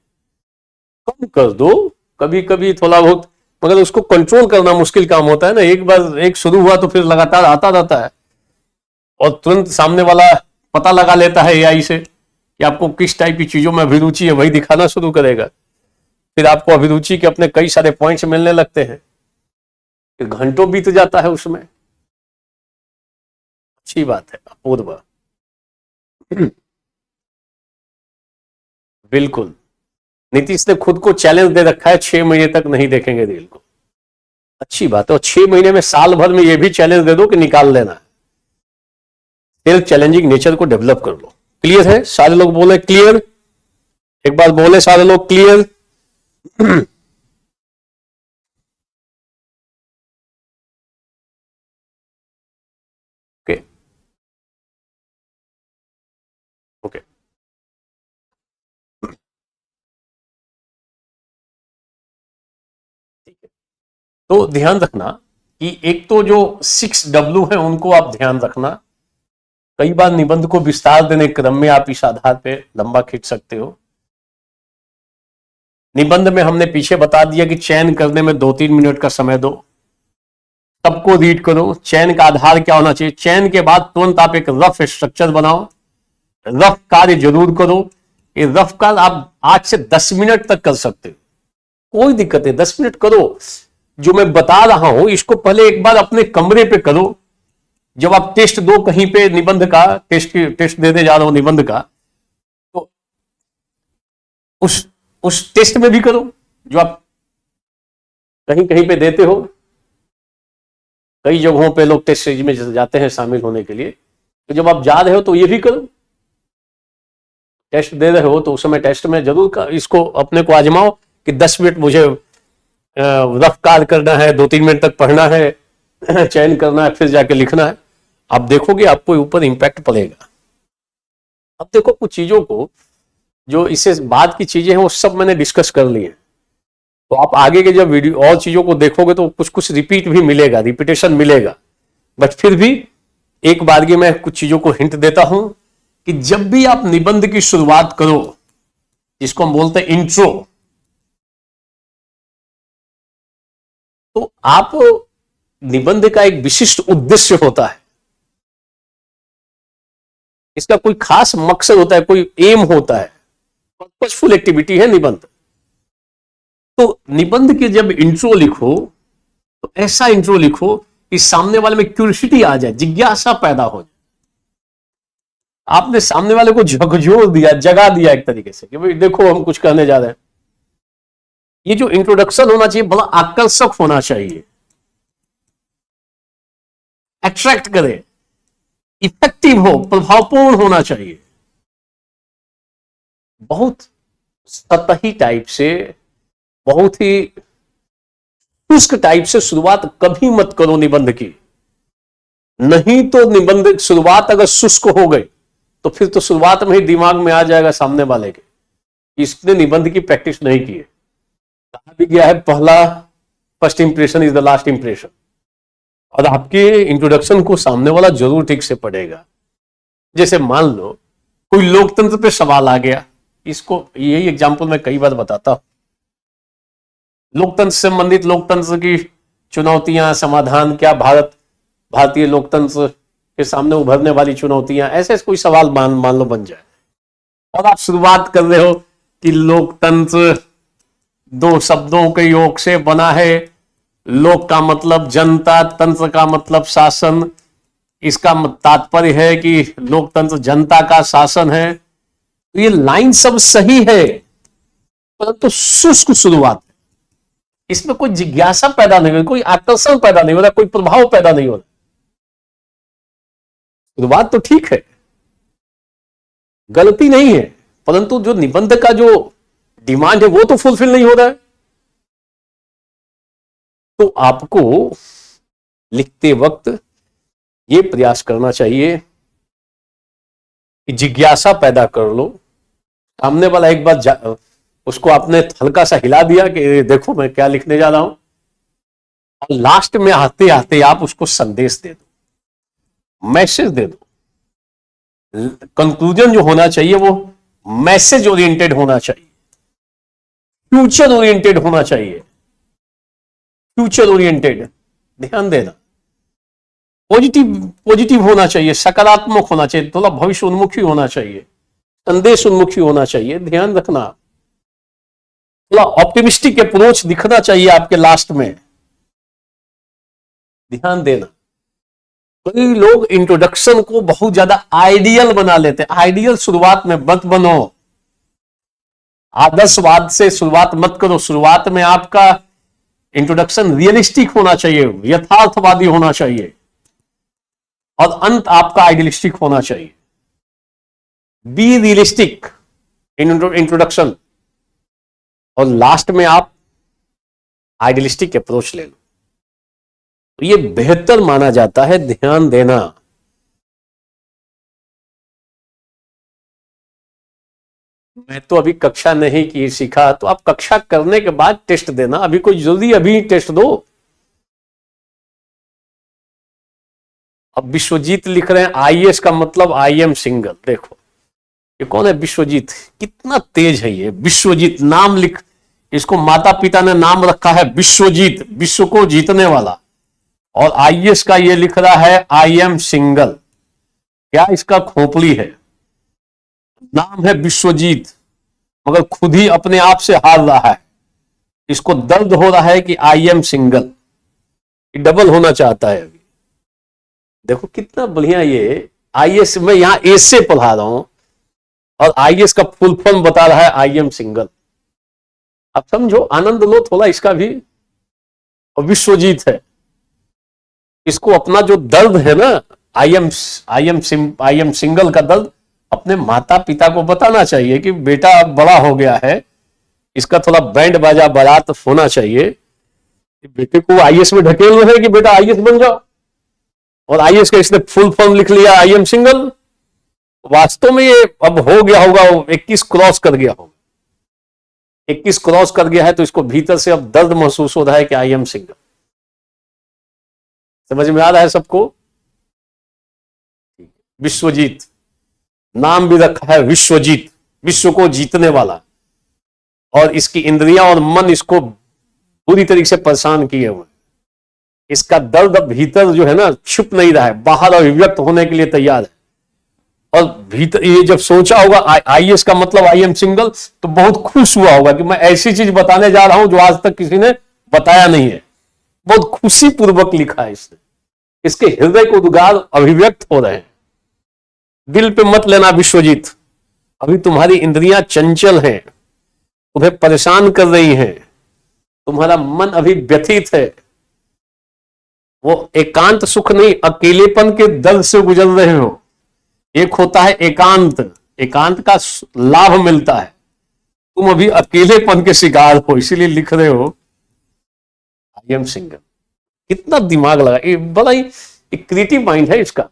कम कर दो कभी कभी थोड़ा बहुत, मगर उसको कंट्रोल करना मुश्किल काम होता है ना। एक बार एक शुरू हुआ तो फिर लगातार आता रहता है, और तुरंत सामने वाला पता लगा लेता है एआई से कि आपको किस टाइप की चीजों में अभिरुचि है, वही दिखाना शुरू करेगा। फिर आपको अभिरुचि के अपने कई सारे पॉइंट्स मिलने लगते हैं, फिर घंटों बीत जाता है उसमें। अच्छी बात है, अपूर्व। बिल्कुल, नीतीश ने खुद को चैलेंज दे रखा है, 6 महीने तक नहीं देखेंगे रील को। अच्छी बात है, और 6 महीने में, साल भर में ये भी चैलेंज दे दो कि निकाल लेना। सेल्फ चैलेंजिंग नेचर को डेवलप कर लो। क्लियर है? सारे लोग बोले क्लियर? एक बार बोले सारे लोग क्लियर? Okay, okay. ठीक है, तो ध्यान रखना कि एक तो जो 6W है उनको आप ध्यान रखना। कई बार निबंध को विस्तार देने क्रम में आप इस आधार पे लंबा खींच सकते हो। निबंध में हमने पीछे बता दिया कि चयन करने में 2-3 मिनट का समय दो, सबको रीड करो। चयन का आधार क्या होना चाहिए? चयन के बाद तुरंत आप एक रफ स्ट्रक्चर बनाओ, रफ कार्य जरूर करो। ये रफ कार्य आप 8 से 10 मिनट तक कर सकते हो, कोई दिक्कत नहीं, 10 मिनट करो। जो मैं बता रहा हूं इसको पहले एक बार अपने कमरे पे करो। जब आप टेस्ट दो कहीं पे निबंध का, टेस्ट देने जा रहे हो निबंध का, तो उस टेस्ट में भी करो जो आप कहीं कहीं पे देते हो। कई जगहों पे लोग टेस्ट सीरीज में जाते हैं शामिल होने के लिए, तो जब आप जा रहे हो तो ये भी करो। टेस्ट दे रहे हो तो उस समय टेस्ट में जरूर इसको अपने को आजमाओ कि 10 मिनट मुझे रफ कार्य करना है, 2-3 मिनट तक पढ़ना है, चयन करना है, फिर जाके लिखना है। आप देखोगे आपको ऊपर इंपैक्ट पड़ेगा। अब देखो कुछ चीजों को, जो इससे बाद की चीजें हैं वो सब मैंने डिस्कस कर ली है, तो आप आगे के जब वीडियो और चीजों को देखोगे तो कुछ कुछ रिपीट भी मिलेगा, रिपीटेशन मिलेगा। बट फिर भी एक बार की मैं कुछ चीजों को हिंट देता हूं कि जब भी आप निबंध की शुरुआत करो, जिसको हम बोलते हैं इंट्रो, तो आप निबंध का एक विशिष्ट उद्देश्य होता है, इसका कोई खास मकसद होता है, कोई एम होता है, पर्पसफुल एक्टिविटी है निबंध। तो निबंध के जब इंट्रो लिखो तो ऐसा इंट्रो लिखो कि सामने वाले में क्यूरियोसिटी आ जाए, जिज्ञासा पैदा हो जाए। आपने सामने वाले को झकझोर दिया, जगा दिया एक तरीके से कि भाई देखो हम कुछ कहने जा रहे हैं। ये जो इंट्रोडक्शन होना चाहिए बड़ा आकर्षक होना चाहिए। अट्रैक्ट करे, इफेक्टिव हो, प्रभावपूर्ण होना चाहिए। बहुत सतही टाइप से, बहुत ही शुष्क टाइप से शुरुआत कभी मत करो निबंध की। नहीं तो निबंध की शुरुआत अगर शुष्क हो गई तो फिर तो शुरुआत में ही दिमाग में आ जाएगा सामने वाले के, इसने निबंध की प्रैक्टिस नहीं की है। कहा भी गया है, first impression is the last impression. और आपके इंट्रोडक्शन को सामने वाला जरूर ठीक से पढ़ेगा। जैसे मान लो कोई लोकतंत्र पे सवाल आ गया, इसको यही एग्जाम्पल मैं कई बार बताता हूं। लोकतंत्र से संबंधित, लोकतंत्र की चुनौतियां, समाधान क्या, भारतीय लोकतंत्र के सामने उभरने वाली चुनौतियां, ऐसे कोई सवाल मान लो बन जाए, और आप शुरुआत कर रहे हो कि लोकतंत्र दो शब्दों के योग से बना है। लोक का मतलब जनता, तंत्र का मतलब शासन। इसका तात्पर्य है कि लोकतंत्र जनता का शासन है। तो ये लाइन सब सही है, परंतु शुष्क शुरुआत है। इसमें कोई जिज्ञासा पैदा नहीं हो रही, कोई आकर्षण पैदा नहीं हो रहा, कोई प्रभाव पैदा नहीं हो रहा। शुरुआत तो ठीक है, गलती नहीं है, परंतु जो निबंध का जो डिमांड है वो तो फुलफिल नहीं हो रहा है। तो आपको लिखते वक्त ये प्रयास करना चाहिए कि जिज्ञासा पैदा कर लो। सामने वाला एक बार उसको आपने हल्का सा हिला दिया कि देखो मैं क्या लिखने जा रहा हूं, और लास्ट में आते आते आप उसको संदेश दे दो, मैसेज दे दो। कंक्लूजन जो होना चाहिए वो मैसेज ओरिएंटेड होना चाहिए, फ्यूचर ओरिएंटेड होना चाहिए। फ्यूचर ओरिएंटेड, ध्यान देना, पॉजिटिव होना चाहिए, सकारात्मक होना चाहिए, थोड़ा भविष्य उन्मुखी होना चाहिए, संदेश उन्मुखी होना चाहिए। ध्यान रखना, थोड़ा ऑप्टिमिस्टिक अप्रोच दिखना चाहिए आपके लास्ट में। ध्यान देना, कई लोग इंट्रोडक्शन को बहुत ज्यादा आइडियल बना लेते हैं। आइडियल शुरुआत में मत बनो, आदर्शवाद से शुरुआत मत करो। शुरुआत में आपका इंट्रोडक्शन रियलिस्टिक होना चाहिए, यथार्थवादी होना चाहिए, और अंत आपका आइडियलिस्टिक होना चाहिए। बी रियलिस्टिक इन इंट्रोडक्शन, और लास्ट में आप आइडियलिस्टिक अप्रोच ले लो, तो ये बेहतर माना जाता है। ध्यान देना, मैं तो अभी कक्षा नहीं की सीखा, तो आप कक्षा करने के बाद टेस्ट देना। अभी कोई जल्दी अभी टेस्ट दो। अब विश्वजीत लिख रहे हैं आईएएस का मतलब आई एम सिंगल। देखो ये कौन है विश्वजीत, कितना तेज है ये विश्वजीत। नाम लिख, इसको माता पिता ने नाम रखा है विश्वजीत, विश्व को जीतने वाला। और आईएएस का ये लिख रहा है आई एम सिंगल। क्या इसका खोपड़ी है, नाम है विश्वजीत, मगर खुद ही अपने आप से हार रहा है। इसको दर्द हो रहा है कि आई एम सिंगल, डबल होना चाहता है। अभी देखो कितना बढ़िया ये आईएएस, मैं यहां ए से पढ़ा रहा हूं और आईएएस का फुल फॉर्म बता रहा है आई एम सिंगल। अब समझो, आनंद लो थोड़ा इसका भी। और विश्वजीत है, इसको अपना जो दर्द है ना, आई एम सिंगल का दर्द अपने माता पिता को बताना चाहिए कि बेटा अब बड़ा हो गया है, इसका थोड़ा बैंड बाजा बारात होना चाहिए। बेटे को आईएएस में ढकेल रहे हैं कि बेटा आईएएस बन जाओ, और आईएएस का इसने फुल फॉर्म लिख लिया आई एम सिंगल। वास्तव में ये अब हो गया होगा 21 क्रॉस कर गया होगा, 21 क्रॉस कर गया है, तो इसको भीतर से अब दर्द महसूस हो रहा है कि आई एम सिंगल। समझ में आ रहा है सबको? विश्वजीत, नाम भी रखा है विश्वजीत, विश्व को जीतने वाला। और इसकी इंद्रियां और मन इसको पूरी तरीके से परेशान किए हुए। इसका दर्द अब भीतर जो है ना छुप नहीं रहा है, बाहर अभिव्यक्त होने के लिए तैयार है। और भीतर ये जब सोचा होगा आईएएस का मतलब आई एम सिंगल, तो बहुत खुश हुआ होगा कि मैं ऐसी चीज बताने जा रहा हूं जो आज तक किसी ने बताया नहीं है। बहुत खुशी पूर्वक लिखा है इसने, इसके हृदय को उद्गार अभिव्यक्त हो रहे हैं। दिल पे मत लेना विश्वजीत, अभी तुम्हारी इंद्रियां चंचल हैं, तुम्हें परेशान कर रही हैं, तुम्हारा मन अभी व्यथित है। वो एकांत सुख नहीं, अकेलेपन के दर्द से गुजर रहे हो। एक होता है एकांत, एकांत का लाभ मिलता है, तुम अभी अकेलेपन के शिकार हो, इसीलिए लिख रहे हो आई एम सिंगल। कितना दिमाग लगा, ये बड़ा ही क्रिएटिव माइंड है इसका,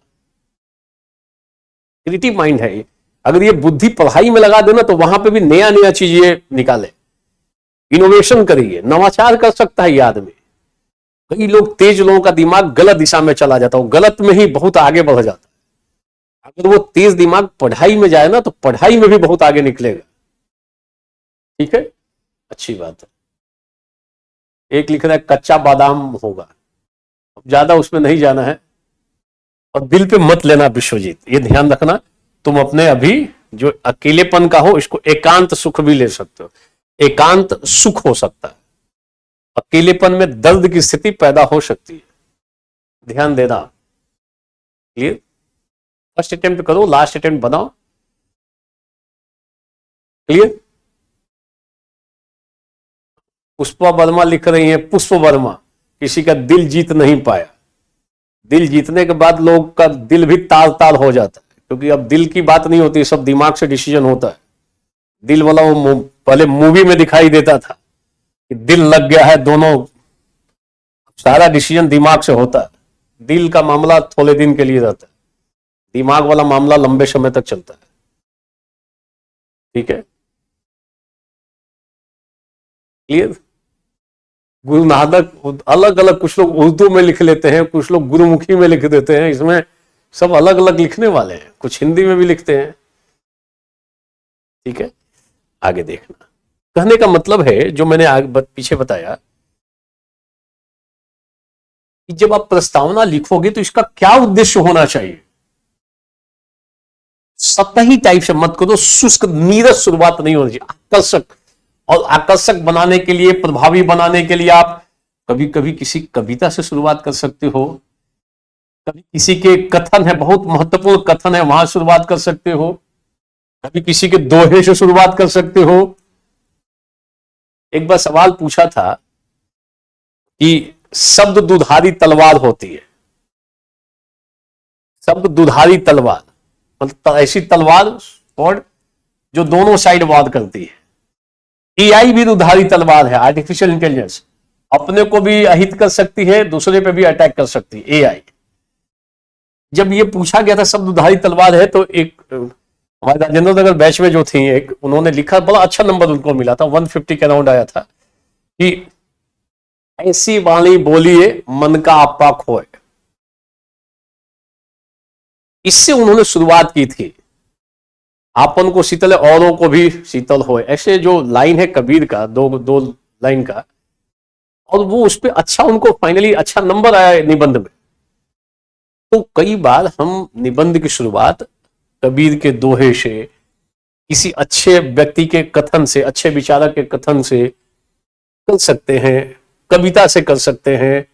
क्रिएटिव माइंड है ये। अगर ये बुद्धि पढ़ाई में लगा देना तो वहां पे भी नया नया चीज ये निकाले, इनोवेशन करिए, नवाचार कर सकता है ये आदमी। कई लोग, तेज लोगों का दिमाग गलत दिशा में चला जाता है, गलत में ही बहुत आगे बढ़ जाता है। अगर वो तेज दिमाग पढ़ाई में जाए ना तो पढ़ाई में भी बहुत आगे निकलेगा। ठीक है, अच्छी बात है। एक लिख रहा है कच्चा बादाम होगा, अब ज्यादा उसमें नहीं जाना है। और दिल पे मत लेना विश्वजीत, ये ध्यान रखना, तुम अपने अभी जो अकेलेपन का हो इसको एकांत सुख भी ले सकते हो, एकांत सुख हो सकता है। अकेलेपन में दर्द की स्थिति पैदा हो सकती है, ध्यान देना। क्लियर? फर्स्ट अटेम्प्ट करो, लास्ट अटेम्प्ट बनाओ। क्लियर? पुष्पा वर्मा लिख रही है, पुष्प वर्मा किसी का दिल जीत नहीं पाया। दिल जीतने के बाद लोग का दिल भी ताल ताल हो जाता है, क्योंकि अब दिल की बात नहीं होती, सब दिमाग से डिसीजन होता है। दिल वाला वो पहले मूवी में दिखाई देता था कि दिल लग गया है दोनों, सारा डिसीजन दिमाग से होता है। दिल का मामला थोड़े दिन के लिए रहता है, दिमाग वाला मामला लंबे समय तक चलता है। ठीक है, क्लियर? गुरु नानक अलग अलग, कुछ लोग उर्दू में लिख लेते हैं, कुछ लोग गुरुमुखी में लिख देते हैं, इसमें सब अलग अलग लिखने वाले हैं, कुछ हिंदी में भी लिखते हैं। ठीक है, आगे देखना। कहने का मतलब है, जो मैंने आगे पीछे बताया, कि जब आप प्रस्तावना लिखोगे तो इसका क्या उद्देश्य होना चाहिए। सतही टाइप से मत करो, शुष्क नीरस शुरुआत नहीं होनी चाहिए, आकर्षक। और आकर्षक बनाने के लिए, प्रभावी बनाने के लिए आप कभी कभी किसी कविता से शुरुआत कर सकते हो, कभी किसी के कथन है, बहुत महत्वपूर्ण कथन है, वहां शुरुआत कर सकते हो, कभी किसी के दोहे से शुरुआत कर सकते हो। एक बार सवाल पूछा था कि शब्द दुधारी तलवार होती है, शब्द दुधारी तलवार मतलब ऐसी तलवार और जो दोनों साइड वार करती है। एआई भी दुधारी तलवार है, आर्टिफिशियल इंटेलिजेंस, अपने को भी अहित कर सकती है, दूसरे पे भी अटैक कर सकती है एआई। जब ये पूछा गया था शब्द दुधारी तलवार है, तो एक हमारे राजेंद्र नगर बैच में जो थी, एक उन्होंने लिखा, बड़ा अच्छा नंबर उनको मिला था, 150 के अराउंड आया था, कि ऐसी वाणी बोलिए मन का आपा खोए। इससे उन्होंने शुरुआत की थी, आपन को शीतल औरों को भी शीतल होए, ऐसे जो लाइन है कबीर का, दो लाइन का, और वो उस पर अच्छा, उनको फाइनली अच्छा नंबर आया निबंध में। तो कई बार हम निबंध की शुरुआत कबीर के दोहे से, किसी अच्छे व्यक्ति के कथन से, अच्छे विचारक के कथन से कर सकते हैं, कविता से कर सकते हैं,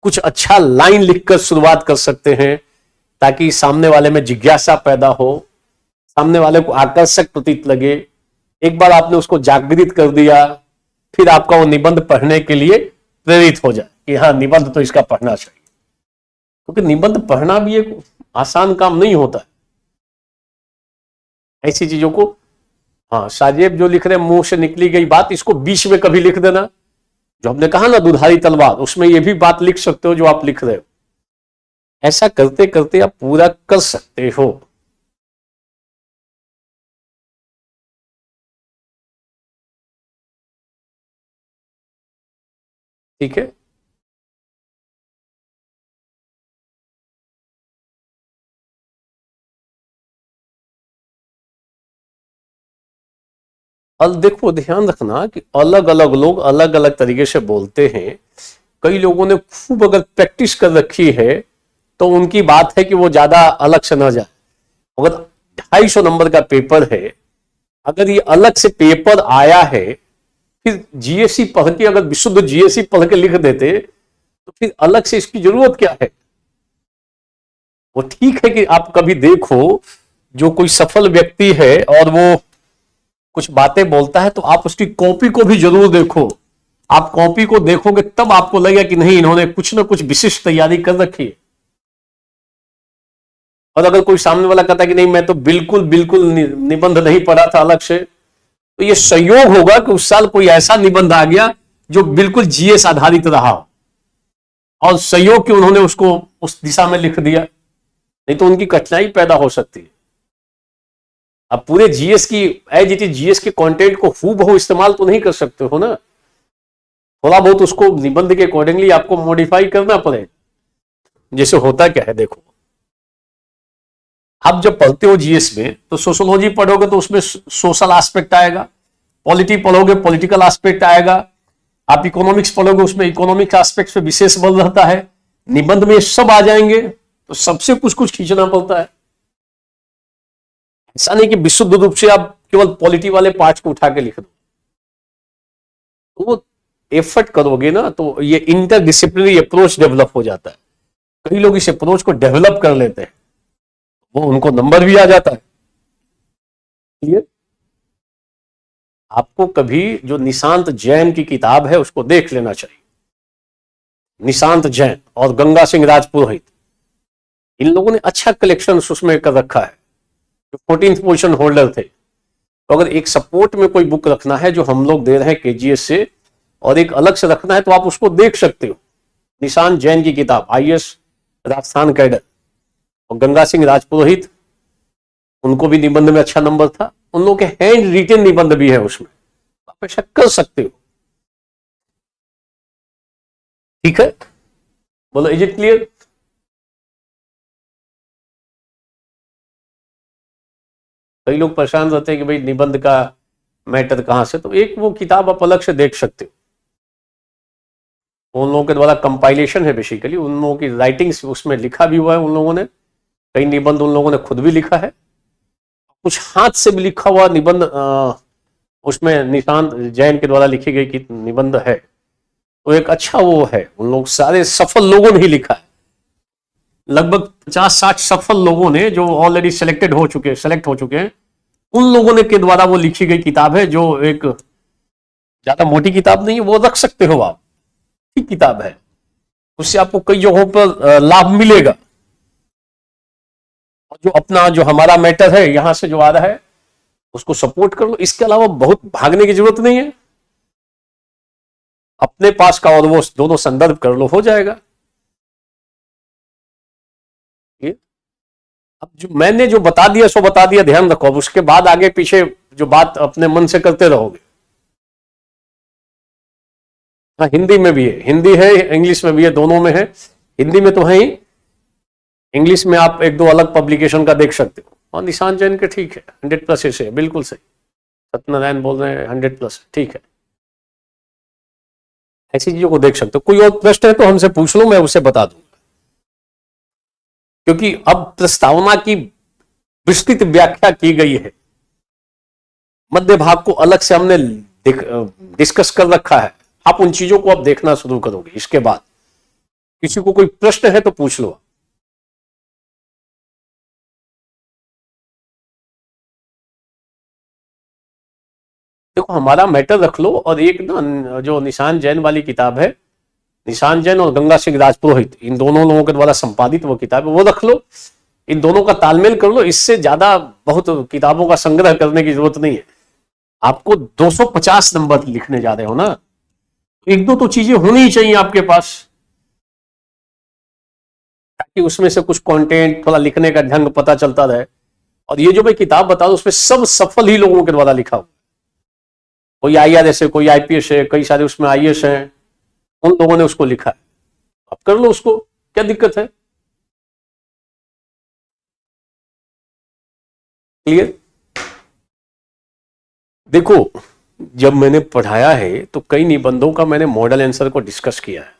कुछ अच्छा लाइन लिखकर शुरुआत कर सकते हैं, ताकि सामने वाले में जिज्ञासा पैदा हो, सामने वाले को आकर्षक प्रतीत लगे। एक बार आपने उसको जागृत कर दिया, फिर आपका वो निबंध पढ़ने के लिए प्रेरित हो जाए कि हाँ, निबंध तो इसका पढ़ना चाहिए। क्योंकि निबंध पढ़ना भी एक आसान काम नहीं होता है। ऐसी चीजों को, हाँ, साजेब जो लिख रहे हैं, मुंह से निकली गई बात, इसको बीच में कभी लिख देना। जो हमने कहा ना दुधारी तलवार, उसमें ये भी बात लिख सकते हो जो आप लिख रहे हो। ऐसा करते करते आप पूरा कर सकते हो। ठीक है, और देखो ध्यान रखना कि अलग अलग लोग अलग अलग तरीके से बोलते हैं। कई लोगों ने खूब अगर प्रैक्टिस कर रखी है तो उनकी बात है कि वो ज्यादा अलग से ना जाए। अगर 250 नंबर का पेपर है, अगर ये अलग से पेपर आया है, फिर जीएससी पढ़ के, अगर विशुद्ध जीएससी पढ़ के लिख देते तो फिर अलग से इसकी जरूरत क्या है। वो ठीक है कि आप कभी देखो, जो कोई सफल व्यक्ति है और वो कुछ बातें बोलता है तो आप उसकी कॉपी को भी जरूर देखो, आप कॉपी को देखोगे तब आपको लगेगा कि नहीं, इन्होंने कुछ ना कुछ विशिष्ट तैयारी कर रखी है। और अगर कोई सामने वाला कहता है कि नहीं मैं तो बिल्कुल बिल्कुल निबंध नहीं पढ़ा था अलग से, तो ये संयोग होगा कि उस साल कोई ऐसा निबंध आ गया जो बिल्कुल जीएस आधारित रहा हो, और संयोग कि उन्होंने उसको उस दिशा में लिख दिया, नहीं तो उनकी कठिनाई पैदा हो सकती है। अब पूरे जीएस की एज इट इज जीएस के कंटेंट को हूबहू इस्तेमाल तो नहीं कर सकते हो ना, थोड़ा बहुत उसको निबंध के अकॉर्डिंगली आपको मॉडिफाई करना पड़ेगा। जैसे होता क्या है, देखो आप जब पढ़ते हो जीएस में तो सोशोलॉजी पढ़ोगे तो उसमें सोशल एस्पेक्ट आएगा, पॉलिटी पढ़ोगे पॉलिटिकल एस्पेक्ट आएगा, आप इकोनॉमिक्स पढ़ोगे उसमें इकोनॉमिक एस्पेक्ट पे विशेष बल रहता है, निबंध में सब आ जाएंगे, तो सबसे कुछ कुछ खींचना पड़ता है। ऐसा नहीं कि विशुद्ध रूप से आप केवल पॉलिटी वाले पार्ट को उठा के लिख दो, तो वो एफर्ट करोगे ना तो ये इंटरडिसिप्लिनरी अप्रोच डेवलप हो जाता है। कई लोग इस अप्रोच को डेवलप कर लेते हैं, वो उनको नंबर भी आ जाता है। क्लियर? आपको कभी जो निशांत जैन की किताब है उसको देख लेना चाहिए। निशांत जैन और गंगा सिंह राजपुरोहित, इन लोगों ने अच्छा कलेक्शन उसमें कर रखा है, जो 14th पोजीशन होल्डर थे। तो अगर एक सपोर्ट में कोई बुक रखना है जो हम लोग दे रहे हैं केजीएस से, और एक अलग से रखना है, तो आप उसको देख सकते हो। निशांत जैन की किताब आईएएस राजस्थान कैडर, और गंगा सिंह राजपुरोहित, उनको भी निबंध में अच्छा नंबर था, उन लोगों के हैंड रिटन निबंध भी है उसमें, आप ऐसा कर सकते हो। ठीक है, बोलो इज इट क्लियर? कई लोग परेशान रहते हैं कि भाई निबंध का मैटर कहां से, तो एक वो किताब आप अलग से देख सकते हो, उन लोगों के द्वारा कंपाइलेशन है, बेसिकली उन लोगों की राइटिंग्स उसमें लिखा भी हुआ है उन लोगों ने, कई निबंध उन लोगों ने खुद भी लिखा है, कुछ हाथ से भी लिखा हुआ निबंध उसमें निशांत जैन के द्वारा लिखी गई निबंध है। तो एक अच्छा वो है, उन लोग सारे सफल लोगों ने ही लिखा है, लगभग 50-60 सफल लोगों ने जो ऑलरेडी सेलेक्ट हो चुके हैं, उन लोगों ने के द्वारा वो लिखी गई किताब है, जो एक ज्यादा मोटी किताब नहीं है, वो रख सकते हो आप, ठीक किताब है, उससे आपको कई जगहों पर लाभ मिलेगा। और जो अपना जो हमारा मैटर है यहां से जो आ रहा है उसको सपोर्ट कर लो, इसके अलावा बहुत भागने की जरूरत नहीं है, अपने पास का और वो दोनों संदर्भ कर लो, हो जाएगा। अब जो मैंने जो बता दिया सो बता दिया, ध्यान रखो, अब उसके बाद आगे पीछे जो बात अपने मन से करते रहोगे। हाँ, हिंदी में भी है, हिंदी है, इंग्लिश में भी है, दोनों में है। हिंदी में तो है ही, इंग्लिश में आप एक दो अलग पब्लिकेशन का देख सकते हो। और निशांत जैन के ठीक है, 100+ ऐसे है, बिल्कुल सही। सत्यनारायण बोल रहे हैं 100+, ठीक है, ऐसी चीजों को देख सकते हो। कोई और प्रश्न है तो हमसे पूछ लो, मैं उसे बता दूंगा, क्योंकि अब प्रस्तावना की विस्तृत व्याख्या की गई है, मध्य भाग को अलग से हमने डिस्कस कर रखा है, आप उन चीजों को अब देखना शुरू करोगे। इसके बाद किसी को कोई प्रश्न है तो पूछ लो। देखो हमारा मैटर रख लो, और एक ना जो निशांत जैन वाली किताब है, निशांत जैन और गंगा सिंह राजपुरोहित, इन दोनों लोगों के द्वारा संपादित वो किताब है, वो रख लो, इन दोनों का तालमेल कर लो। इससे ज्यादा बहुत किताबों का संग्रह करने की जरूरत नहीं है। आपको 250 नंबर लिखने जा रहे हो ना, एक दो तो चीजें होनी ही चाहिए आपके पास, ताकि उसमें से कुछ कंटेंट, थोड़ा लिखने का ढंग पता चलता रहे। और ये जो मैं किताब बता रहा हूं उसमें सब सफल ही लोगों के द्वारा लिखा हुआ, कोई आईआरएस है, कोई आईपीएस है, कई सारे उसमें आईएएस हैं, उन लोगों ने उसको लिखा है। आप कर लो उसको, क्या दिक्कत है? क्लियर? देखो जब मैंने पढ़ाया है तो कई निबंधों का मैंने मॉडल आंसर को डिस्कस किया है,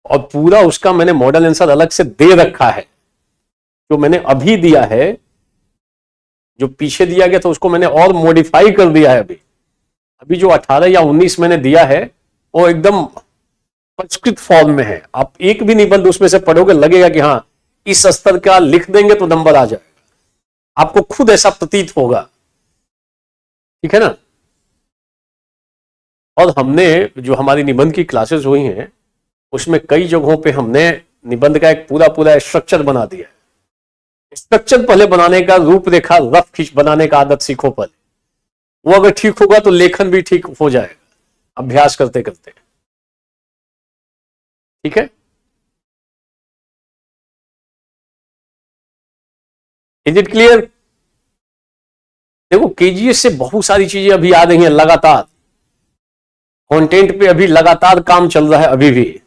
और पूरा उसका मैंने मॉडल आंसर अलग से दे रखा है। जो मैंने अभी दिया है, जो पीछे दिया गया था उसको मैंने और मॉडिफाई कर दिया है। अभी अभी जो 18 या 19 मैंने दिया है वो एकदम परिष्कृत फॉर्म में है। आप एक भी निबंध उसमें से पढ़ोगे, लगेगा कि हाँ इस स्तर का लिख देंगे तो नंबर आ जाएगा, आपको खुद ऐसा प्रतीत होगा। ठीक है ना? और हमने जो हमारी निबंध की क्लासेस हुई हैं उसमें कई जगहों पे हमने निबंध का एक पूरा पूरा स्ट्रक्चर बना दिया है। स्ट्रक्चर पहले बनाने का, रूपरेखा रफ खींच बनाने का आदत सीखो पहले। वो अगर ठीक होगा तो लेखन भी ठीक हो जाएगा अभ्यास करते करते। ठीक है, इज इट क्लियर? देखो केजीएस से बहुत सारी चीजें अभी आ रही हैं लगातार, कंटेंट पे अभी लगातार काम चल रहा है, अभी भी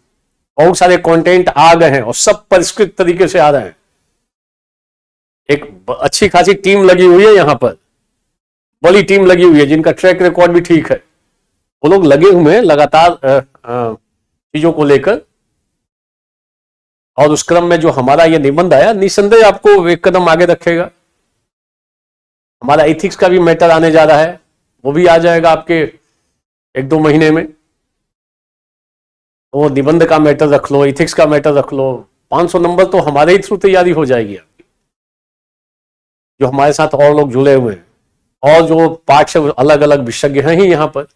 बहुत सारे कंटेंट आ गए हैं और सब परिष्कृत तरीके से आ रहे हैं। एक अच्छी खासी टीम लगी हुई है यहां पर, बड़ी टीम लगी हुई है जिनका ट्रैक रिकॉर्ड भी ठीक है। वो लोग लगे हुए हैं लगातार चीजों को लेकर, और उस क्रम में जो हमारा ये निबंध आया निसंदेह आपको एक कदम आगे रखेगा। हमारा एथिक्स का भी मैटर आने जा रहा है, वो भी आ जाएगा आपके 1-2 महीने में। वो निबंध का मैटर रख लो, एथिक्स का मैटर रख लो, 500 नंबर तो हमारे ही थ्रू तैयारी हो जाएगी आपकी। जो हमारे साथ और लोग जुड़े हुए हैं और जो पाठ से अलग अलग विशेषज्ञ हैं ही यहां पर,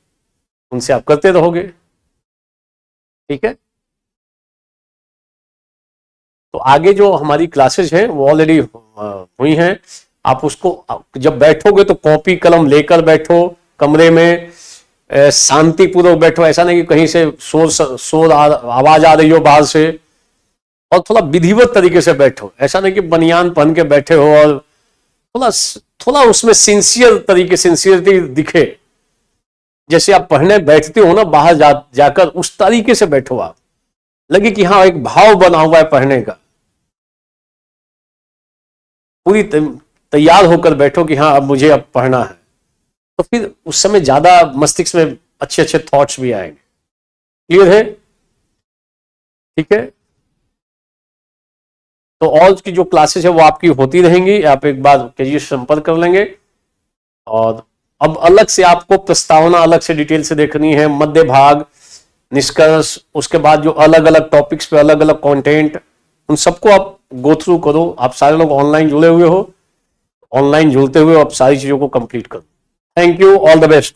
उनसे आप करते रहोगे। ठीक है, तो आगे जो हमारी क्लासेस हैं वो ऑलरेडी हुई हैं। आप उसको जब बैठोगे तो कॉपी कलम लेकर बैठो, कमरे में शांतिपूर्वक बैठो। ऐसा नहीं कि कहीं से शोर आवाज आ रही हो बाहर से, और थोड़ा विधिवत तरीके से बैठो। ऐसा नहीं कि बनियान पहन के बैठे हो और थोड़ा थोड़ा उसमें सिंसियरिटी दिखे। जैसे आप पढ़ने बैठते हो ना बाहर जाकर, उस तरीके से बैठो। आप लगे कि हाँ एक भाव बना हुआ है पढ़ने का, पूरी तैयार होकर बैठो कि हाँ अब मुझे अब पढ़ना है। तो फिर उस समय ज्यादा मस्तिष्क में अच्छे अच्छे थॉट्स भी आएंगे। क्लियर है? ठीक है, तो और की जो क्लासेस है वो आपकी होती रहेंगी। आप एक बार केजीएस संपर्क कर लेंगे। और अब अलग से आपको प्रस्तावना अलग से डिटेल से देखनी है, मध्य भाग, निष्कर्ष, उसके बाद जो अलग अलग टॉपिक्स पे अलग अलग कंटेंट, उन सबको आप गो थ्रू करो। आप सारे लोग ऑनलाइन जुड़े हुए हो, ऑनलाइन जुड़ते हुए आप सारी चीजों को कंप्लीट करो। Thank you, all the best.